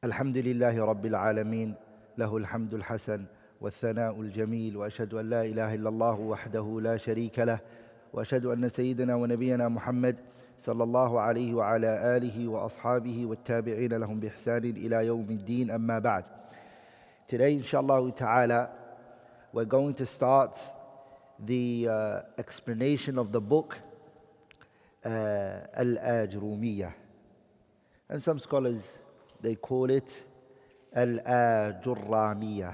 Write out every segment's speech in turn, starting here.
الحمد لله رب العالمين له الحمد الحسن والثناء الجميل وأشهد أن لا إله إلا الله وحده لا شريك له وأشهد أن سيدنا ونبينا محمد صلى الله عليه وعلى آله وأصحابه والتابعين لهم بإحسان إلى يوم الدين أما بعد. Today inshallah ta'ala we're going to start the explanation of the book Al-Ajrumiyyah, and some scholars they call it Al-Ajurramiyah.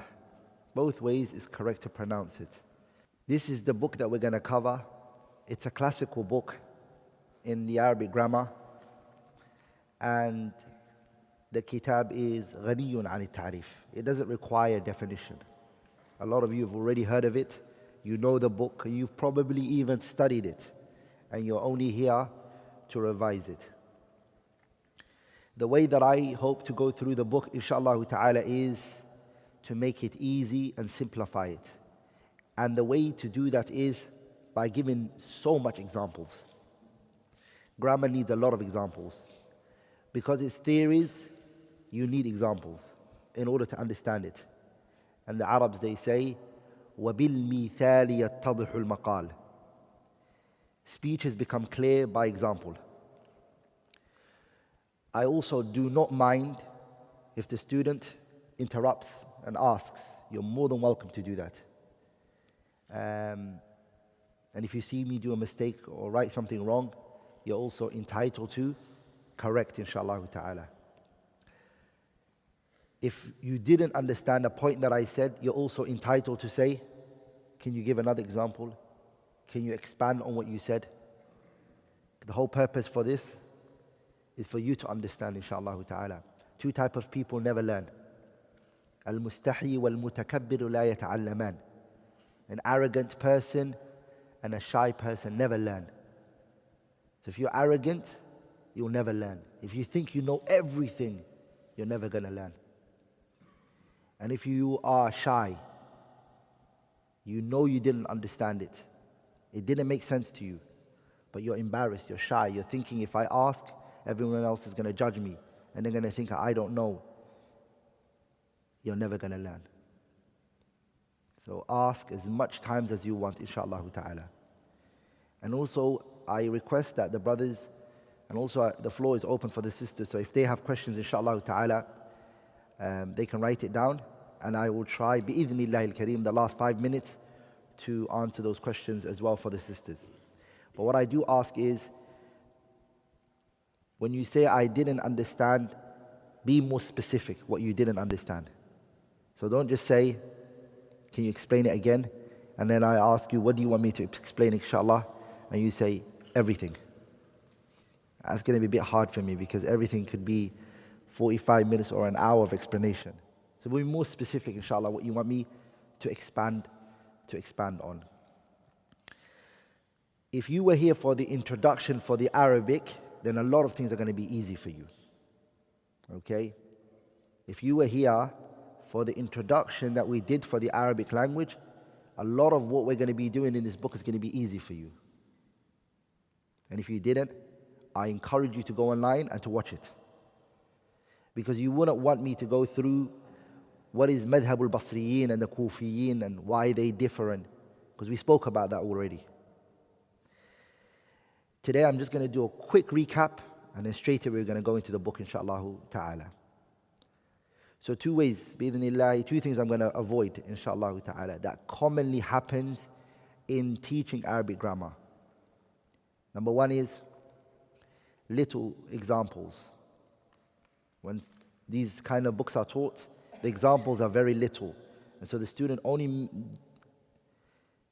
Both ways is correct to pronounce it. This is the book that we're going to cover. It's a classical book in the Arabic grammar, and the kitab is ghaniyun an al-ta'rif. It doesn't require definition. A lot of you have already heard of it. You know the book. You've probably even studied it, and you're only here to revise it. The way that I hope to go through the book, inshallah ta'ala, is to make it easy and simplify it. And the way to do that is by giving so much examples. Grammar needs a lot of examples. Because it's theories, you need examples in order to understand it. And the Arabs, they say, وَبِالْمِثَالِ يَتَّضِحُ الْمَقَالِ. Speech has become clear by example. I also do not mind if the student interrupts and asks. You're more than welcome to do that. And if you see me do a mistake or write something wrong, you're also entitled to correct, inshallah ta'ala. If you didn't understand a point that I said, you're also entitled to say, can you give another example? Can you expand on what you said? The whole purpose for this is for you to understand, inshallah ta'ala. Two types of people never learn. Al-mustahi wal-mutakabbiru la yata'allaman. An arrogant person and a shy person never learn. So if you're arrogant, you'll never learn. If you think you know everything, you're never going to learn. And if you are shy, you know you didn't understand it. It didn't make sense to you. But you're embarrassed, you're shy. You're thinking, if I ask, everyone else is going to judge me. And they're going to think I don't know. You're never going to learn. So ask as much times as you want, inshallah ta'ala. And also, I request that the brothers, and also the floor is open for the sisters, so if they have questions, inshallah ta'ala, they can write it down, and I will try, bi'idhnillahi al-kareem, the last 5 minutes, to answer those questions as well for the sisters. But what I do ask is, when you say I didn't understand, be more specific what you didn't understand. So don't just say, can you explain it again? And then I ask you, what do you want me to explain, inshallah? And you say, everything. That's going to be a bit hard for me because everything could be 45 minutes or an hour of explanation. So we'll be more specific, inshallah, what you want me to expand on. If you were here for the introduction for the Arabic, then a lot of things are going to be easy for you. Okay? If you were here for the introduction that we did for the Arabic language, a lot of what we're going to be doing in this book is going to be easy for you. And if you didn't, I encourage you to go online and to watch it. Because you wouldn't want me to go through what is Madhab al-Basriyin and the Kufiyin and why they differ, because we spoke about that already. Today I'm just going to do a quick recap, and then straight away we're going to go into the book, inshallah ta'ala. So two ways, bi'idhnillah, two things I'm going to avoid, inshallah ta'ala, that commonly happens in teaching Arabic grammar. Number one is little examples. When these kind of books are taught, the examples are very little. And so the student only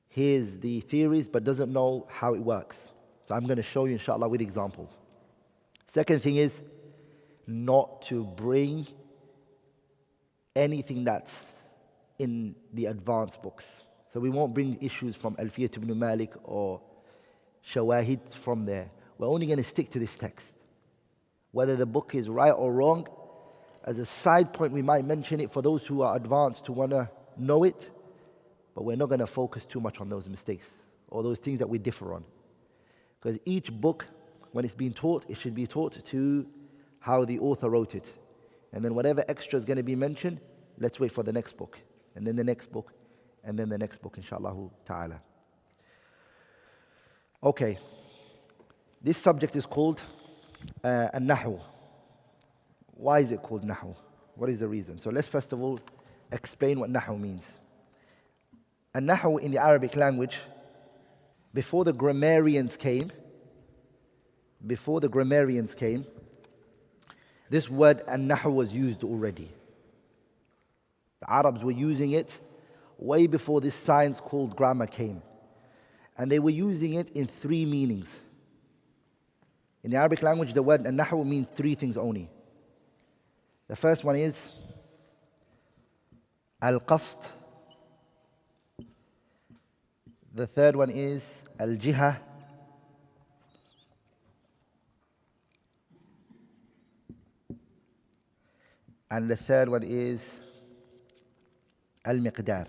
hears the theories but doesn't know how it works. So I'm going to show you, inshallah, with examples. Second thing is not to bring anything that's in the advanced books. So we won't bring issues from Alfiyat ibn Malik or Shawahid from there. We're only going to stick to this text. Whether the book is right or wrong, as a side point we might mention it for those who are advanced who want to know it, but we're not going to focus too much on those mistakes or those things that we differ on. Because each book when it's being taught, it should be taught to how the author wrote it. And then whatever extra is going to be mentioned, let's wait for the next book, and then the next book, and then the next book, inshallah ta'ala. Okay, this subject is called An-Nahu. Why is it called Nahu? What is the reason? So let's first of all explain what Nahu means. An-Nahu in the Arabic language, before the grammarians came, this word An-Nahu was used already. The Arabs were using it way before this science called grammar came. And they were using it in three meanings. In the Arabic language, the word An-Nahu means three things only. The first one is Al-Qasd. The third one is Al-Jiha. And the third one is Al-Miqdar.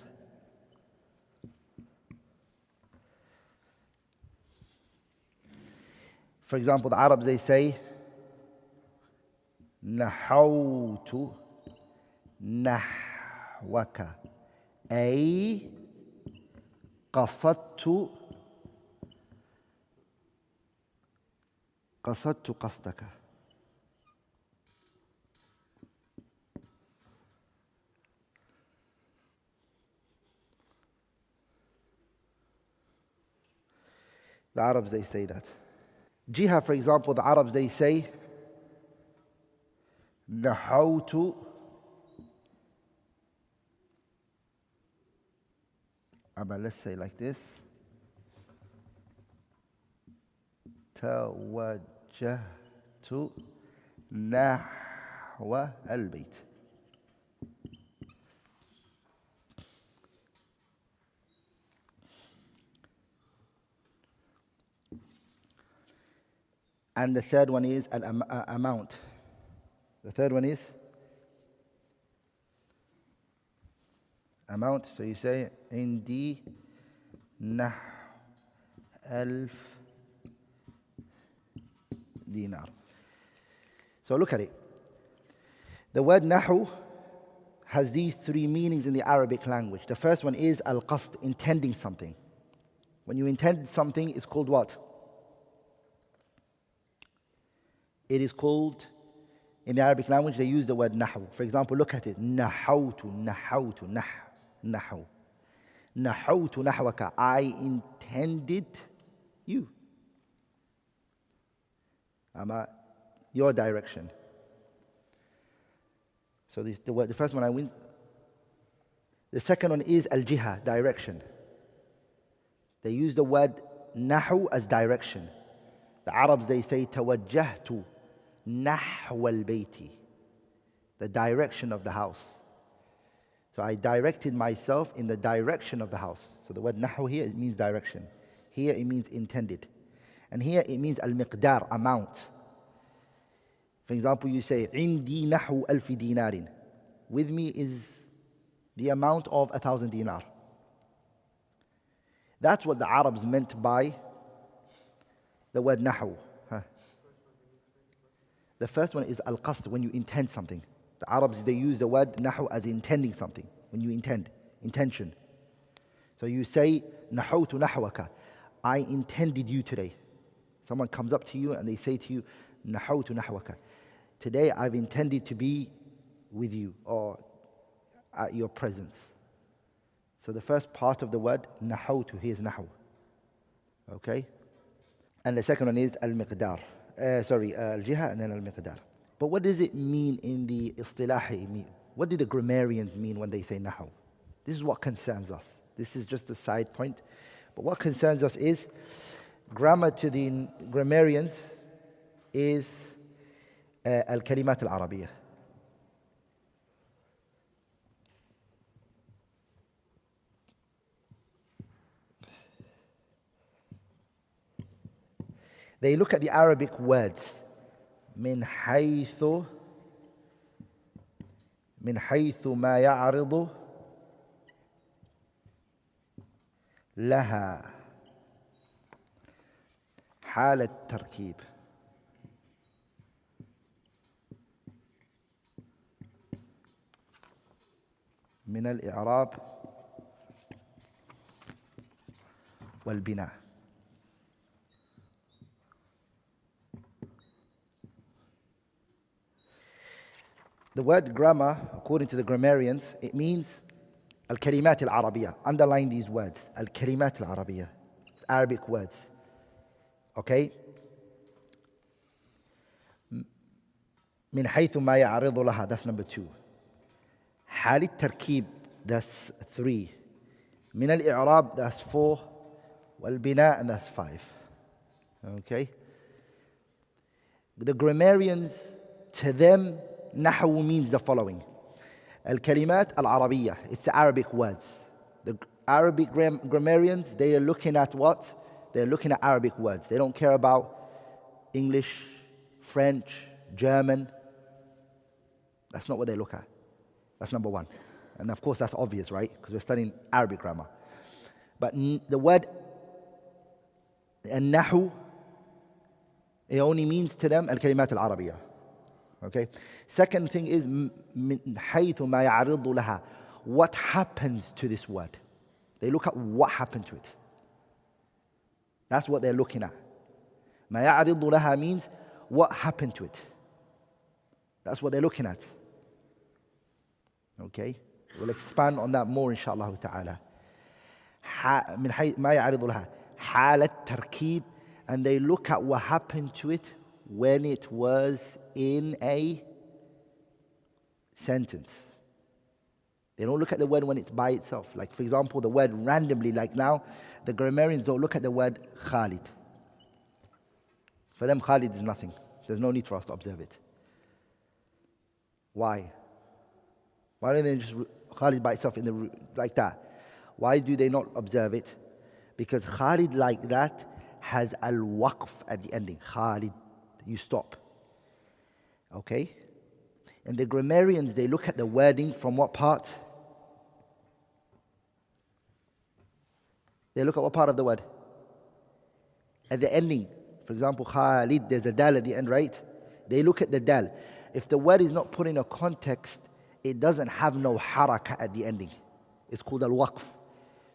For example, the Arabs, they say Nahawtu nahwaka, ay qasadtu qasdaka. The Arabs, they say that. Jiha, for example, the Arabs, they say Nahawtu let's say like this. Tawajjahtu nahwa al-bayt. And the third one is amount. The third one is amount. So you say Indi nah alf dinar. So look at it. The word nahu has these three meanings in the Arabic language. The first one is al-qasd, intending something. When you intend something, it's called what? It is called, in the Arabic language, they use the word nahu. For example, look at it. Nahawtu, nahu. Nahawtu nahwaka. I intended you. Your direction. So the first one I win. The second one is al-jiha, direction. They use the word nahu as direction. The Arabs, they say tawajjahtu nahwa al-bayti, the direction of the house. So I directed myself in the direction of the house. So the word nahu here, it means direction. Here it means intended. And here it means al-miqdar, amount. For example, you say, Indi nahu alfi dinarin. With me is the amount of 1,000 dinar. That's what the Arabs meant by the word nahu. The first one is al-qasd, when you intend something. The Arabs, they use the word nahu as intending something. When you intend, intention. So you say, nahawtu nahwaka. I intended you today. Someone comes up to you and they say to you, nahawtu nahwaka. Today I've intended to be with you or at your presence. So the first part of the word nahawtu, here's nahu. Okay? And the second one is al-miqdar. Al-jiha and then al-miqdar. But what does it mean in the istilahi? What do the grammarians mean when they say nahu? This is what concerns us. This is just a side point. But what concerns us is, grammar to the grammarians is al-kalimat al-arabiyyah. They look at the Arabic words من حيث ما يعرض لها حال التركيب. من الإعراب والبناء. The word grammar, according to the grammarians, it means al-kalimat al-Arabiyyah. Underline these words. Al-kalimat al-Arabiyyah. It's Arabic words. Okay? من حيث ما يعرض لها. That's number 2. حال التركيب. That's 3. من الإعراب. That's 4. والبناء. And that's 5. Okay? The grammarians, to them, نحو means the following. Al-kalimat al-Arabiyyah. It's the Arabic words. The Arabic grammarians, they are looking at what? They're looking at Arabic words. They don't care about English, French, German. That's not what they look at. That's number 1. And of course that's obvious, right? Because we're studying Arabic grammar. But the word al-nahu, it only means to them al-kalimat al-Arabiyyah. Okay? Second thing is من حيث ما يعرض لها. What happens to this word? They look at what happened to it. That's what they're looking at. ما يعرض لها means what happened to it. That's what they're looking at. Okay? We'll expand on that more inshallah ta'ala. من حيث ما يعرض لها حال التركيب, and they look at what happened to it when it was in a sentence. They don't look at the word when it's by itself. Like for example, the word randomly, like now, the grammarians don't look at the word Khalid. For them, Khalid is nothing. There's no need for us to observe it. Why? Why don't they just Khalid by itself in the like that? Why do they not observe it? Because Khalid like that has al-waqf at the ending. Khalid, you stop. Okay? And the grammarians, they look at the wording from what part? They look at what part of the word? At the ending. For example, Khalid, there's a dal at the end, right? They look at the dal. If the word is not put in a context, it doesn't have no haraka at the ending. It's called al-waqf.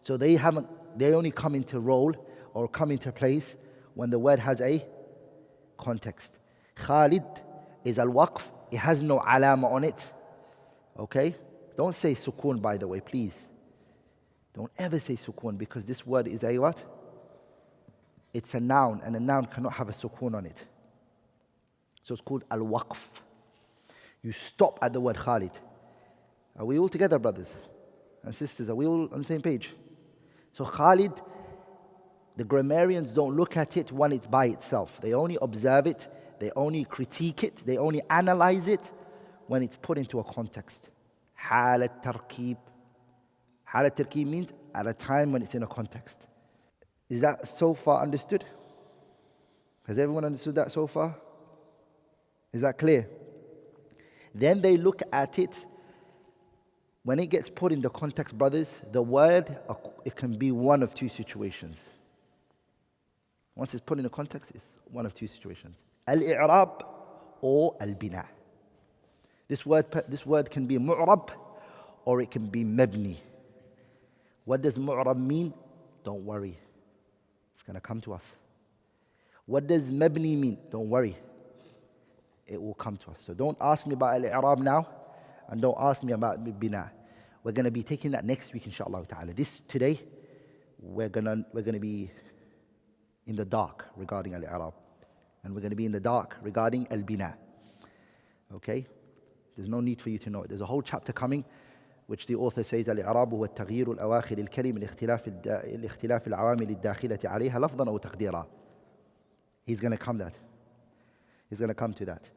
So they only come into role or come into place when the word has a context. Khalid is al-waqf. It has no alama on it. Okay? Don't say sukoon, by the way, please. Don't ever say sukoon, because this word is a what? It's a noun, and a noun cannot have a sukoon on it. So it's called al-waqf. You stop at the word Khalid. Are we all together, brothers and sisters? Are we all on the same page? So Khalid, the grammarians don't look at it when it's by itself. They only observe it, they only critique it, they only analyze it when it's put into a context. حال التركيب. حال التركيب means at a time when it's in a context. Is that so far understood? Has everyone understood that so far? Is that clear? Then they look at it. When it gets put in the context, brothers, the word, it can be one of 2 situations. Once it's put in a context, it's one of 2 situations. Al-i'rab or al-bina. This word can be mu'rab or it can be mabni. What does mu'rab mean? Don't worry. It's going to come to us. What does mabni mean? Don't worry. It will come to us. So don't ask me about al-i'rab now, and don't ask me about bina. We're going to be taking that next week, inshallah ta'ala. Today, we're going to be in the dark regarding al-i'rab. And we're going to be in the dark regarding al-bina. Okay? There's no need for you to know it. There's a whole chapter coming, which the author says, al-i'rab huwa at-taghyiru al-awakhir al-kalim al-ikhtilaf al-awamil al-dakhilati alayha lafdan aw taqdira. He's going to come to that.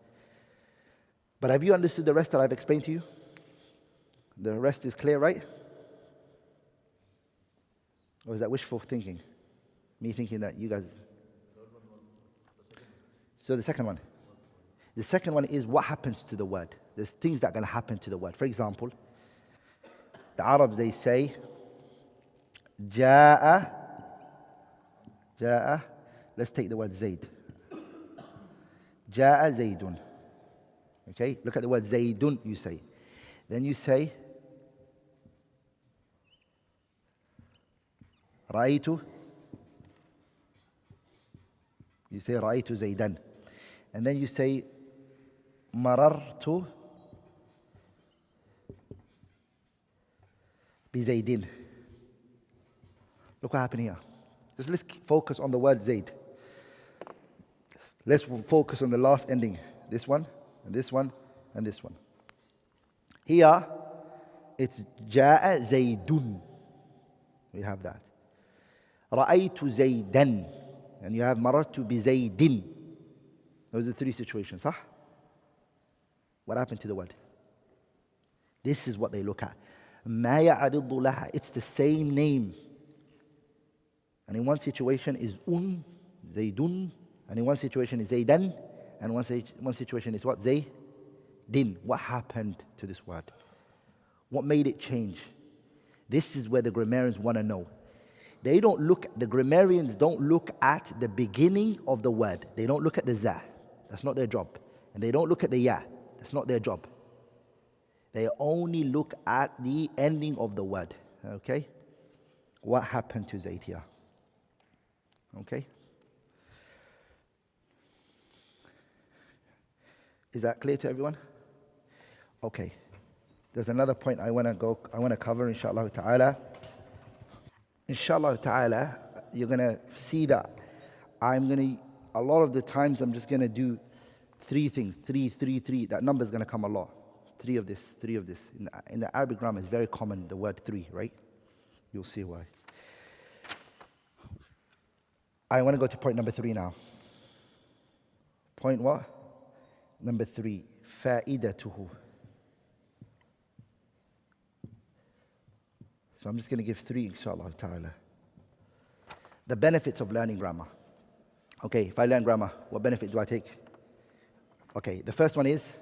But have you understood the rest that I've explained to you? The rest is clear, right? Or is that wishful thinking? Me thinking that you guys... So the second one. The second one is what happens to the word. There's things that are going to happen to the word. For example, the Arabs, they say, Ja'a. Let's take the word Zayd. Ja'a Zaydun. Okay, look at the word Zaydun, you say. Then you say, Ra'aytu. You say Ra'aytu Zaydan. And then you say Marartu bi Zaydin. Look what happened here. Just let's focus on the word Zayd. Let's focus on the last ending. This one, and this one, and this one. Here, it's Ja'a Zaydun. We have that. Ra'aytu Zaydan. And you have Marartu bi Zaydin. Those are three situations, huh? What happened to the word? This is what they look at. Ma ya'aridu laha. It's the same name. And in one situation is Zaydun. And in one situation is Zaydan. And one situation is what? Zaydin. What happened to this word? What made it change? This is where the grammarians want to know. The grammarians don't look at the beginning of the word. They don't look at the za. That's not their job. And they don't look at the ya. That's not their job. They only look at the ending of the word. Okay? What happened to Zayd here? Okay? Is that clear to everyone? Okay. There's another point I want to cover, inshallah ta'ala. Inshallah ta'ala, you're going to see that a lot of the times I'm just going to do three things. Three. That number is going to come a lot. Three of this. In the Arabic grammar, it's very common, the word three, right? You'll see why. I want to go to point number 3 now. Point what? Number 3. Fa'idatuhu. So I'm just going to give 3, inshallah ta'ala. The benefits of learning grammar. Okay, if I learn grammar, what benefit do I take? Okay, the first one is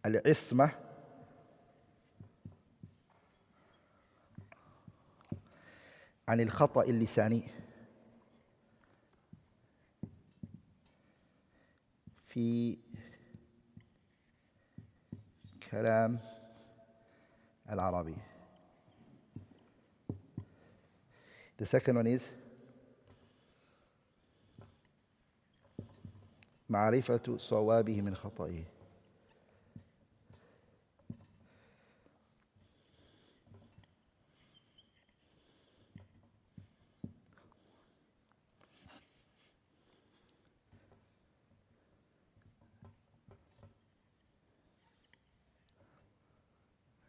al-isma عن الخطأ اللساني في كلام العربي. The second one is معرفة صوابه من خطئه.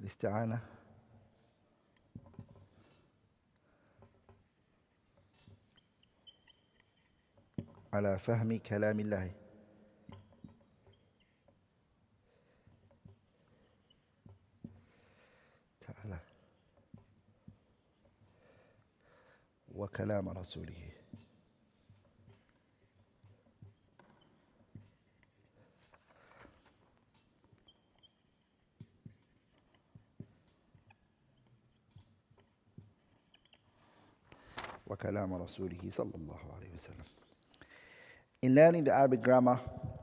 الاستعانة على فهم كلام الله تعالى وكلام رسوله. وكلام رسوله صلى الله عليه وسلم. In learning the Arabic grammar,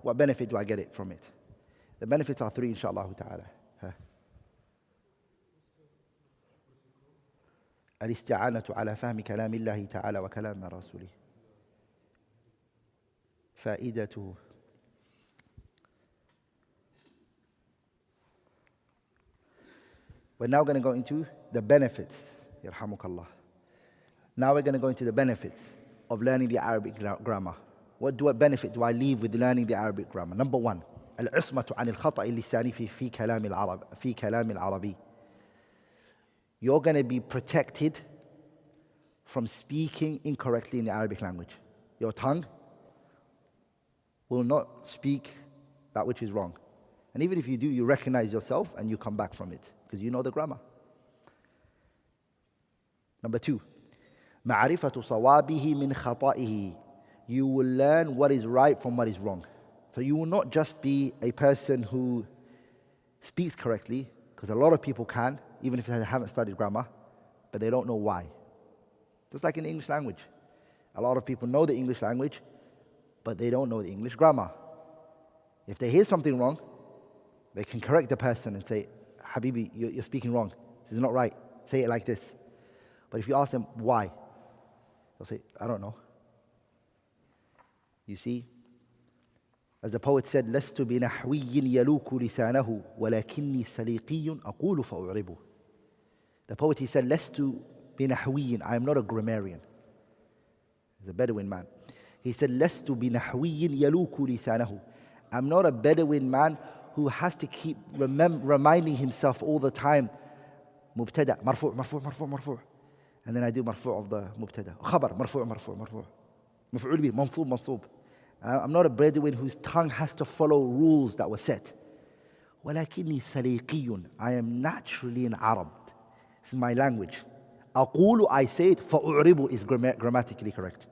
what benefit do I get it from it? The benefits are 3, inshallah ta'ala. الاستعانة على فهم كلام الله تعالى وكلام رسوله. فائدته. We're now going to go into the benefits. يرحمك الله. Now we're going to go into the benefits of learning the Arabic grammar. What benefit do I leave with learning the Arabic grammar? Number 1, العصمة عن الخطأ اللساني في كلام العربي. You're going to be protected from speaking incorrectly in the Arabic language. Your tongue will not speak that which is wrong. And even if you do, you recognize yourself and you come back from it because you know the grammar. Number 2, معرفة صوابه من خطئه. You will learn what is right from what is wrong. So you will not just be a person who speaks correctly, because a lot of people can, even if they haven't studied grammar, but they don't know why. Just like in the English language. A lot of people know the English language, but they don't know the English grammar. If they hear something wrong, they can correct the person and say, Habibi, you're speaking wrong. This is not right. Say it like this. But if you ask them why, they'll say, I don't know. You see, as the poet said, لست بنحوي يلوك لسانه ولكني سليقي أقول فأعربه. The poet, he said, لست بنحوي, I am not a grammarian. He's a Bedouin man. He said, لست بنحوي يلوك لسانه. I'm not a Bedouin man who has to keep reminding himself all the time, مبتدأ مرفوع مرفوع مرفوع مرفوع. And then I do مرفوع of the مبتدأ. خبر مرفوع مرفوع مرفوع. مفعول به منصوب منصوب. I'm not a Bedouin whose tongue has to follow rules that were set. ولكني سليقي. I am naturally an Arab. This is my language. أقول, I say it. فأعرب is grammatically correct.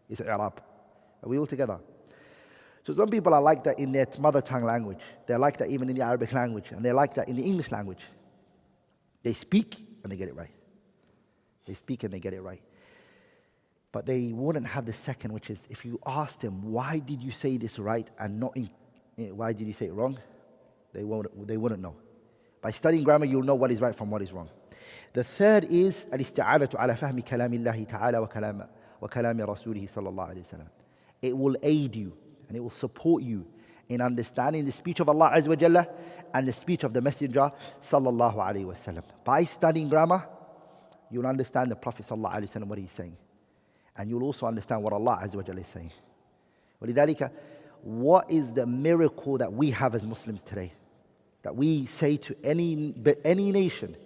It's إعراب. Are we all together? So some people are like that in their mother tongue language. They're like that even in the Arabic language. And they're like that in the English language. They speak and they get it right. They speak and they get it right. But they wouldn't have the second, which is if you ask them, why did you say this right and not why did you say it wrong? They wouldn't know. By studying grammar, you'll know what is right from what is wrong. The third is الاستعانة على فهم كلام الله تعالى وكلام رسوله صلى الله عليه وسلم. It will aid you and it will support you in understanding the speech of Allah Azza wa Jalla and the speech of the Messenger sallallahu alaihi wasallam. By studying grammar, you'll understand the Prophet sallallahu alaihi wasallam what he's saying, and you'll also understand what Allah Azza wa Jalla is saying. ولذلك, what is the miracle that we have as Muslims today? That we say to any nation,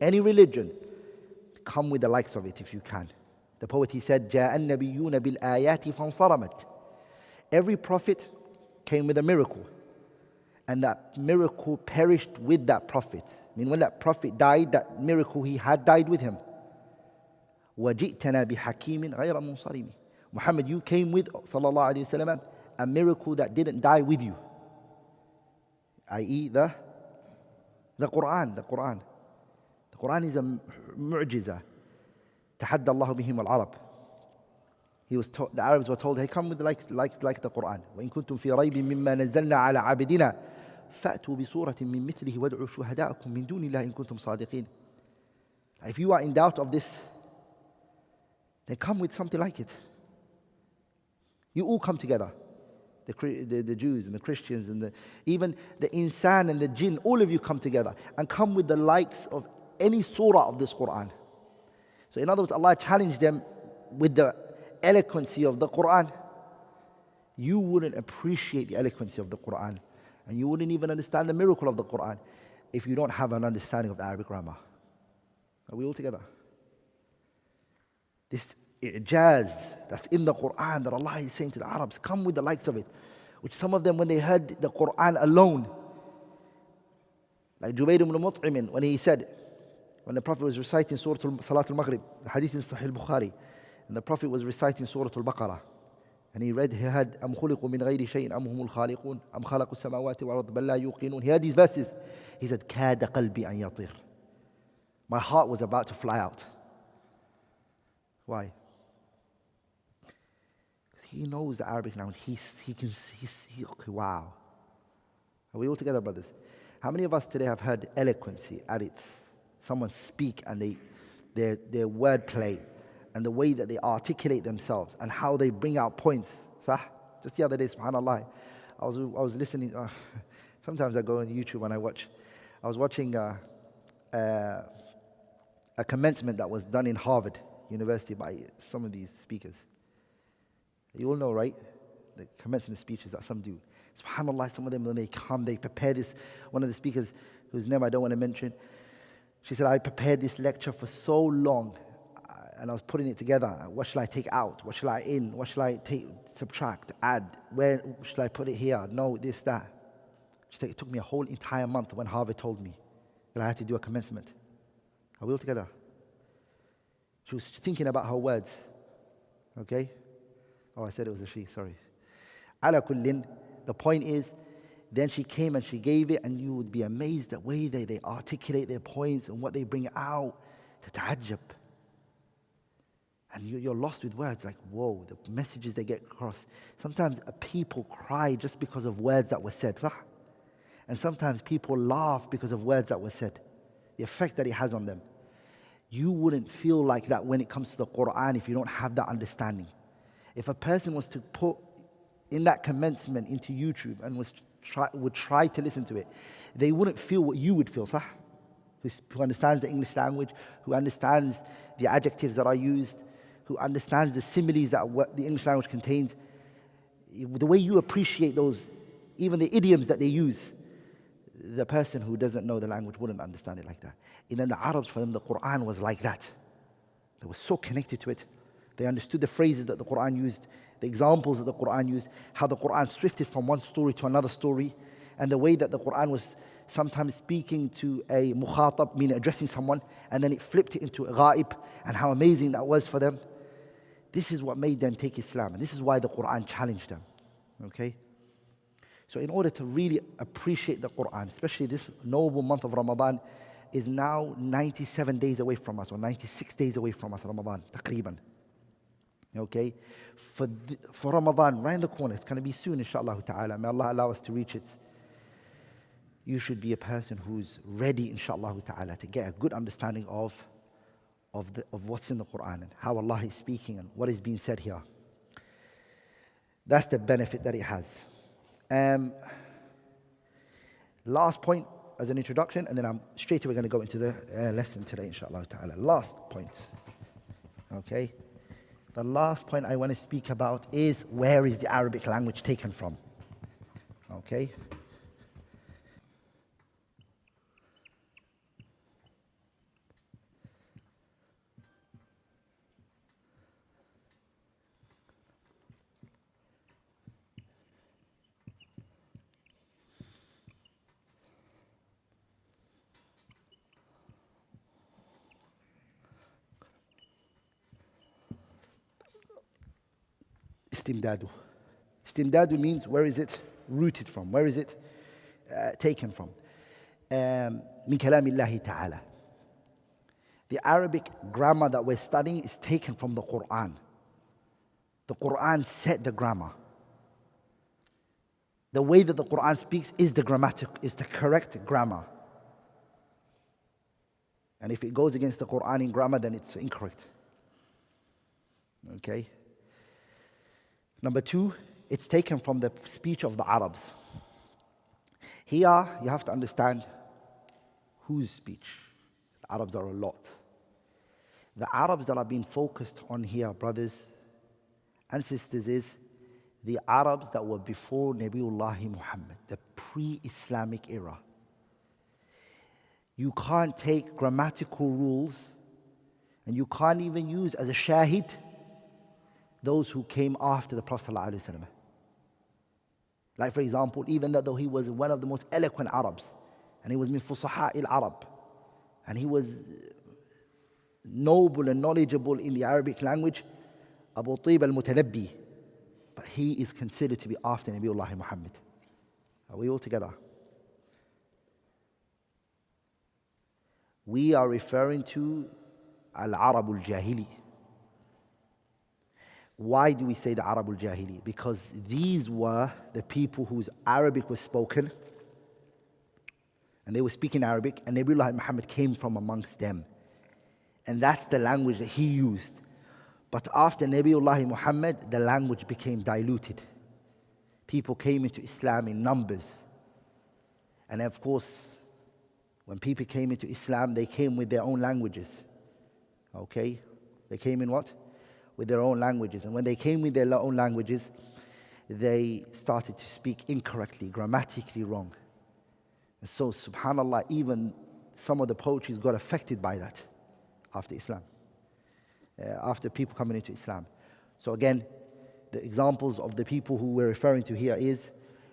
any religion, come with the likes of it if you can. The poet, he said, جاء النبيون بالآيات فانصرمت. Every prophet came with a miracle, and that miracle perished with that prophet. I mean, when that prophet died, that miracle he had died with him. وَجِئْتَنَا بِحَكِيمٍ غَيْرَ مُنصَرِمٍ. Muhammad, you came with, sallallahu alayhi wa sallam, a miracle that didn't die with you, i.e. the Quran. The Quran is a mu'jiza. تحدى الله بهم العرب. The Arabs were told, hey, come with like the Quran. وَإِن كُنتُمْ فِي رَيْبٍ مِمَّا نَزَّلْنَا عَلَى عَبْدِنَا فَأْتُوا بِصُورَةٍ مِّن مِثْلِهِ وَادْعُوا شُهَدَاءَكُم مِّن دُونِ اللَّهِ إِن كُنتُمْ صَادِقِينَ. If you are in doubt of this, then come with something like it. You all come together. The Jews and the Christians and even the insan and the jinn, all of you come together and come with the likes of any surah of this Quran. So in other words, Allah challenged them with the eloquency of the Quran. You wouldn't appreciate the eloquency of the Quran, and you wouldn't even understand the miracle of the Quran if you don't have an understanding of the Arabic grammar. Are we all together? This i'jaz that's in the Quran that Allah is saying to the Arabs, come with the likes of it, which some of them, when they heard the Quran alone, like Jubayr ibn Mut'im, when he said, when the Prophet was reciting Surah Salat al-Maghrib, the hadith in Sahih al-Bukhari, and the Prophet was reciting Surah al-Baqarah, and he heard أَمْ خُلِقُوا مِنْ غَيْرِ شَيْءٍ أَمْ هُمُ الْخَالِقُونَ أَمْ خَلَقُوا السَّمَاوَاتِ وَالْأَرْضَ بَلْ لَا يُوقِنُونَ. He heard these verses. He said, كَادَ قَلْبِي أَنْ يَطِيرُ. My heart was about to fly out. Why? Because he knows the Arabic language. He can see, okay, wow. Are we all together, brothers? How many of us today have heard eloquency at its, someone speak and their wordplay and the way that they articulate themselves and how they bring out points? Sah? Just the other day, subhanAllah, I was listening. Sometimes I go on YouTube and I was watching a commencement that was done in Harvard University by some of these speakers. You all know, right? The commencement speeches that some do. SubhanAllah, some of them, when they come, they prepare this. One of the speakers, whose name I don't want to mention, she said, I prepared this lecture for so long, and I was putting it together. What shall I take out? What shall I in? What shall I subtract, add? Where should I put it here? No, this, that. She said, it took me a whole entire month when Harvard told me that I had to do a commencement. Are we all together? She was thinking about her words. Okay? Oh, I said it was a she, sorry. Ala kullin, the point is, then she came and she gave it, and you would be amazed at the way they articulate their points and what they bring out. To ta'ajjab. And you're lost with words, like, whoa, the messages they get across. Sometimes people cry just because of words that were said, sah? And sometimes people laugh because of words that were said, the effect that it has on them. You wouldn't feel like that when it comes to the Quran if you don't have that understanding. If a person was to put in that commencement into YouTube and would try to listen to it, they wouldn't feel what you would feel, sah? Who understands the English language, who understands the adjectives that are used, who understands the similes that the English language contains. The way you appreciate those, even the idioms that they use, the person who doesn't know the language wouldn't understand it like that. And then the Arabs, for them, the Quran was like that. They were so connected to it. They understood the phrases that the Quran used, the examples that the Quran used, how the Quran swifted from one story to another story, and the way that the Quran was sometimes speaking to a mukhatab, meaning addressing someone, and then it flipped it into a ghaib, and how amazing that was for them. This is what made them take Islam, and this is why the Quran challenged them. Okay? So in order to really appreciate the Quran, especially this noble month of Ramadan, is now 97 days away from us, or 96 days away from us, Ramadan, taqreeban. Okay? For Ramadan, right in the corner, it's going to be soon, inshallah ta'ala. May Allah allow us to reach it. You should be a person who's ready, inshallah ta'ala, to get a good understanding of what's in the Quran and how Allah is speaking and what is being said here. That's the benefit that it has. Last point as an introduction, and then I'm straight away going to go into the lesson today, inshallah ta'ala. Last point. Okay? The last point I want to speak about is, where is the Arabic language taken from? Okay? Istimdadu. Istimdadu means, where is it rooted from? Where is it taken from? Min kalamillahi ta'ala. The Arabic grammar that we're studying is taken from the Quran. The Quran set the grammar. The way that the Quran speaks is the correct grammar. And if it goes against the Quran in grammar, then it's incorrect. Okay? Number two, it's taken from the speech of the Arabs. Here, you have to understand whose speech. The Arabs are a lot. The Arabs that are being focused on here, brothers and sisters, is the Arabs that were before Nabiullah Muhammad, the pre-Islamic era. You can't take grammatical rules, and you can't even use as a shahid those who came after the Prophet ﷺ. Like, for example, even though he was one of the most eloquent Arabs, and he was min fusaha al-Arab, and he was noble and knowledgeable in the Arabic language, Abu Tib al-Mutanabbi, but he is considered to be after Nabiullah Muhammad. Are we all together? We are referring to al-Arab al-Jahili. Why do we say the Arab al-Jahili? Because these were the people whose Arabic was spoken, and they were speaking Arabic, and Nabiullah Muhammad came from amongst them. And that's the language that he used. But after Nabiullah Muhammad, the language became diluted. People came into Islam in numbers. And of course, when people came into Islam, they came with their own languages. Okay? They came in what? With their own languages. And when they came with their own languages, they started to speak incorrectly, grammatically wrong. And so, subhanAllah, even some of the poetries got affected by that after Islam, after people coming into Islam. So again, the examples of the people who we're referring to here is,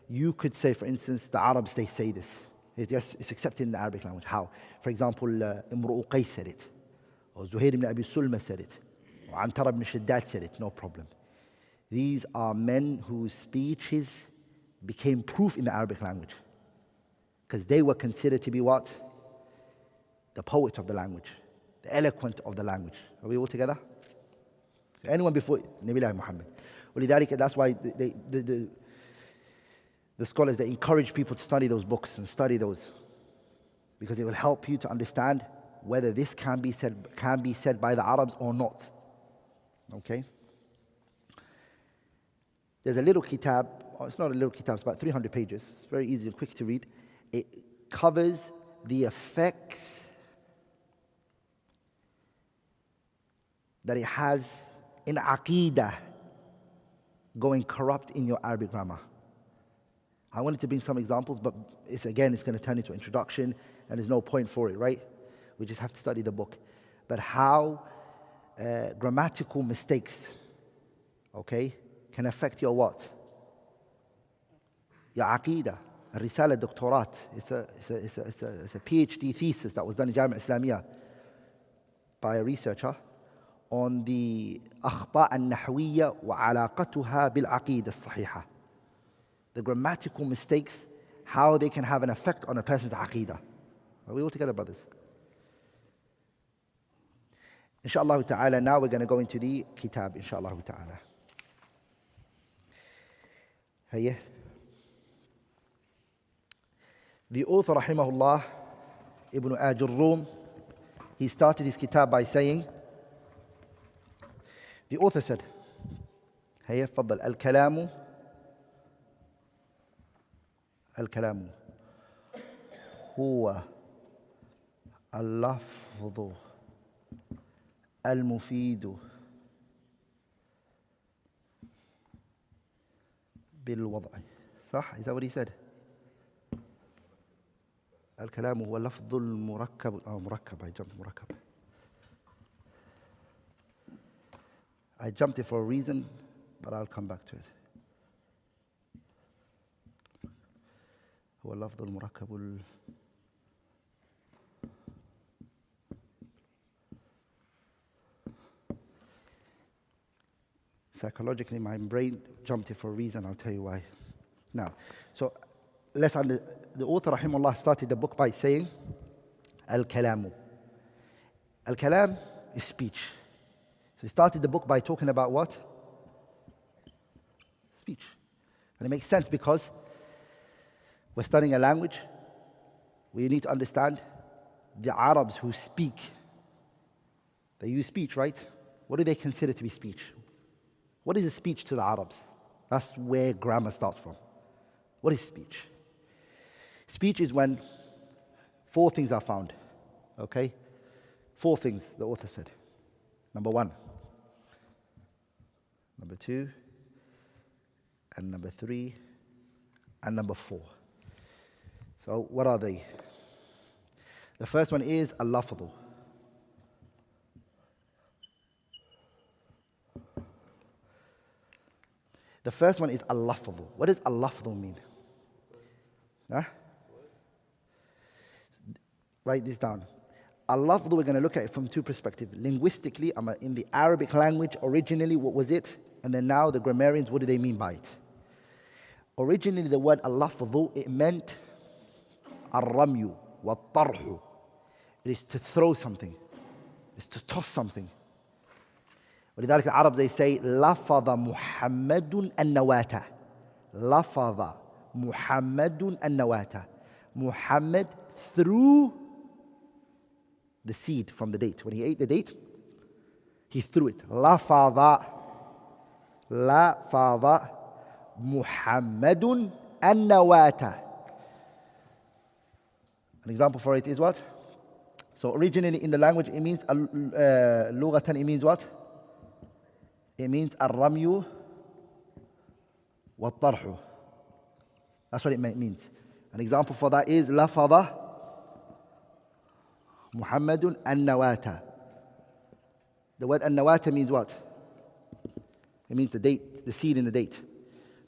you could say, for instance, the Arabs, they say this. Yes, it's accepted in the Arabic language. How? For example, Imru'u Qais said it, or Zuhair ibn Abi Sulma said it, or Antara ibn Shaddad said it, no problem. These are men whose speeches became proof in the Arabic language, because they were considered to be what? The poet of the language, the eloquent of the language. Are we all together? Anyone before Nabiullah Muhammad. ولذلك, that's why The scholars, they encourage people to study those books and study those, because it will help you to understand whether this can be said by the Arabs or not. Okay? There's a little kitab, it's not a little kitab, it's about 300 pages. It's very easy and quick to read. It covers the effects that it has in Aqeedah going corrupt in your Arabic grammar. I wanted to bring some examples, but it's going to turn into an introduction, and there's no point for it, right? We just have to study the book. But how grammatical mistakes, okay, can affect your what? Your Aqeedah. Risala Doctorat. It's a PhD thesis that was done in Mina Islamic by a researcher on the أخطاء النحوية وعلاقتها بالعقيدة الصحيحة. The grammatical mistakes, how they can have an effect on a person's Aqeedah. Are we all together, brothers? Inshallah ta'ala, now we're going to go into the kitab, inshallah ta'ala. Hayya. The author, rahimahullah, Ibn Ajrumiyyah, he started his kitab by saying, the author said, Hayya, faddal, الكلام هو اللفظ المفيد بالوضع. صح? Is that what he said? الكلام هو اللفظ المركب. مركب. I jumped مركب. I jumped it for a reason, but I'll come back to it. هو اللفظ المركب Psychologically, my brain jumped it for a reason. I'll tell you why. Now, so the author, rahimahullah, started the book by saying, Al-Kalamu. Al-Kalam is speech. So he started the book by talking about what? Speech. And it makes sense because we're studying a language. We need to understand the Arabs who speak. They use speech, right? What do they consider to be speech? What is a speech to the Arabs? That's where grammar starts from. What is speech? Speech is when 4 things are found. Okay? 4 things, the author said. Number 1, number 2, and number 3, and number 4. So what are they? The first one is al-lafdhu. The first one is al-lafdhu. What does al-lafdhu mean? Huh? Write this down. Al-lafdhu, we're going to look at it from 2 perspectives. Linguistically, in the Arabic language, originally, what was it? And then now the grammarians, what do they mean by it? Originally, the word al-lafdhu, it meant al-ramyu wa-tarhu. It is to throw something. It's to toss something. ولذلك العرب they say لفظ محمد النواة. لفظ محمد النواة. Muhammad threw the seed from the date. When he ate the date, he threw it. لفظ محمد النواة. An example for it is what? So originally in the language it means لغة, it means what? It means الرمي والطرح. That's what it means. An example for that is لفظ محمد النواة. The word النواة means what? It means the date, the seed in the date.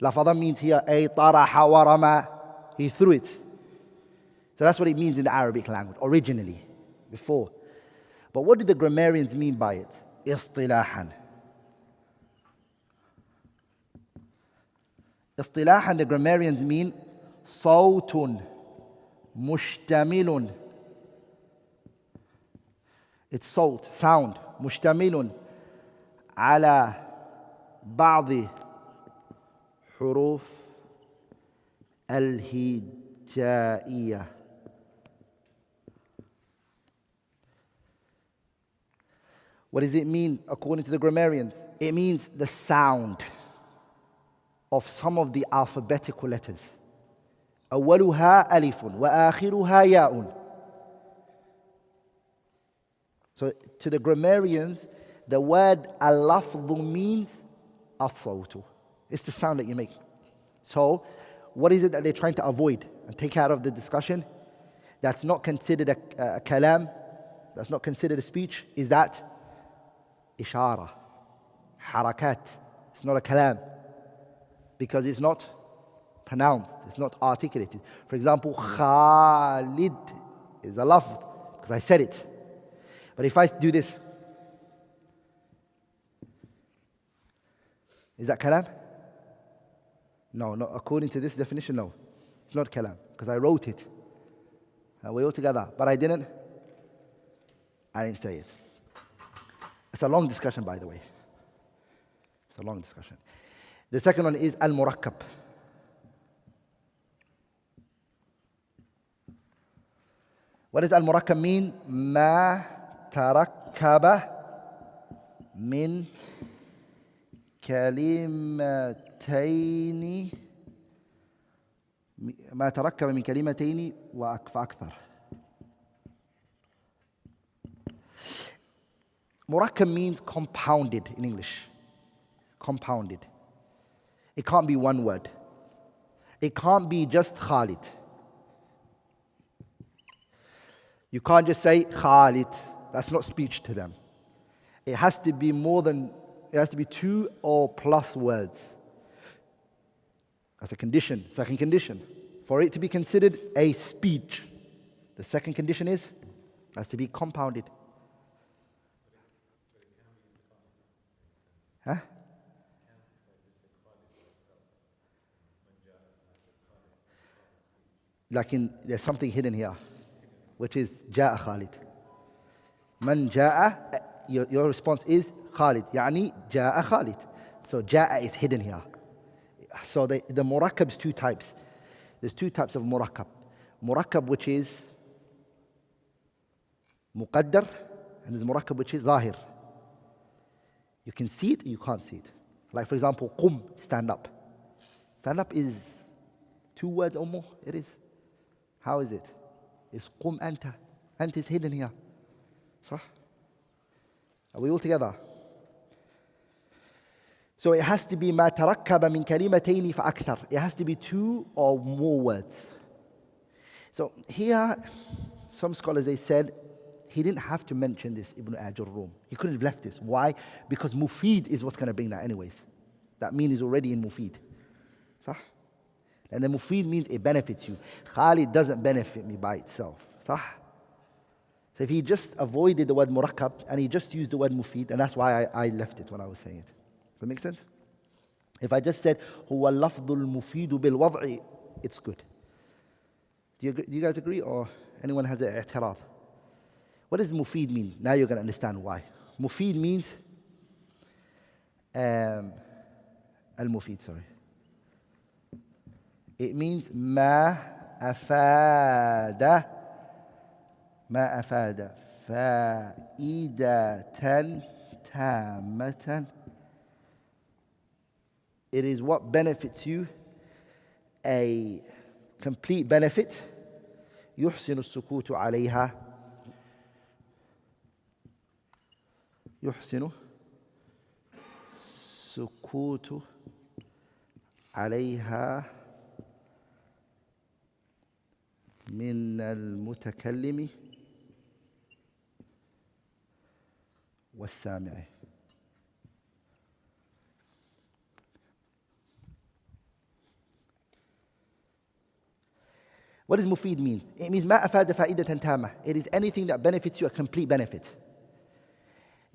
لفظ means here أي طرح ورمى. He threw it. So that's what it means in the Arabic language, originally, before. But what did the grammarians mean by it? اصطلاحا. اصطلاحا, the grammarians mean صوت مشتمل. It's sound, مشتمل على بعض حروف الهجائية. What does it mean according to the grammarians? It means the sound of some of the alphabetical letters. أولها ألف وآخرها ياء. So to the grammarians, the word al-lafdhu means as-sawtu. It's the sound that you make. So what is it that they're trying to avoid and take out of the discussion? That's not considered a kalam, that's not considered a speech, is that ishara, harakat. It's not a kalam because it's not pronounced, it's not articulated. For example, Khalid is a lafz because I said it. But if I do this, is that kalam? No, not according to this definition, no. It's not kalam because I wrote it. We're all together, but I didn't say it. It's a long discussion, by the way. It's a long discussion. The second one is al-murakkab. What does al-murakkab mean? Ma tarakkaba min كلمتين ما تركب من كلمتين فأكثر. Murakkab means compounded in English. Compounded. It can't be one word. It can't be just Khalid. You can't just say Khalid. That's not speech to them. It has to be more than, it has to be 2 or plus words. That's a condition, second condition. For it to be considered a speech, the second condition is, it has to be compounded. Huh? Like there's something hidden here, which is جاء Khalid. Man جاء, your response is Khalid. يعني جاء Khalid. So جاء is hidden here. So the murakkab is 2 types. There's 2 types of murakkab. Murakkab which is muqaddar, and there's murakkab which is zahir. You can see it, you can't see it. Like for example, qum, stand up. Stand up is 2 words or more. It is. How is it? It's qum anta. Anta is hidden here. صح? Are we all together? So it has to be ما تركب من كلمتين فأكثر. It has to be 2 or more words. So here, some scholars, they said, he didn't have to mention this, Ibn Ajrumiyyah. He couldn't have left this. Why? Because Mufid is what's going to bring that anyways. That mean is already in Mufid. صح? And the Mufid means it benefits you. Khalid doesn't benefit me by itself. صح? So if he just avoided the word murakkab and he just used the word Mufid, and that's why I left it when I was saying it. Does that make sense? If I just said, هو اللفظ المفيد بالوضع, it's good. Do you guys agree, or anyone has an i'tiraf? What does mufid mean? Now you're going to understand why. Mufid means, al-mufid, sorry. It means ما أفاد فائدة تامة. It is what benefits you, a complete benefit. يحسن السكوت عليها. يحسن السكوت عليها من المتكلم والسامع. What does mufid mean? It means ما أفاد فائدة تامة. It is anything that benefits you, a complete benefit.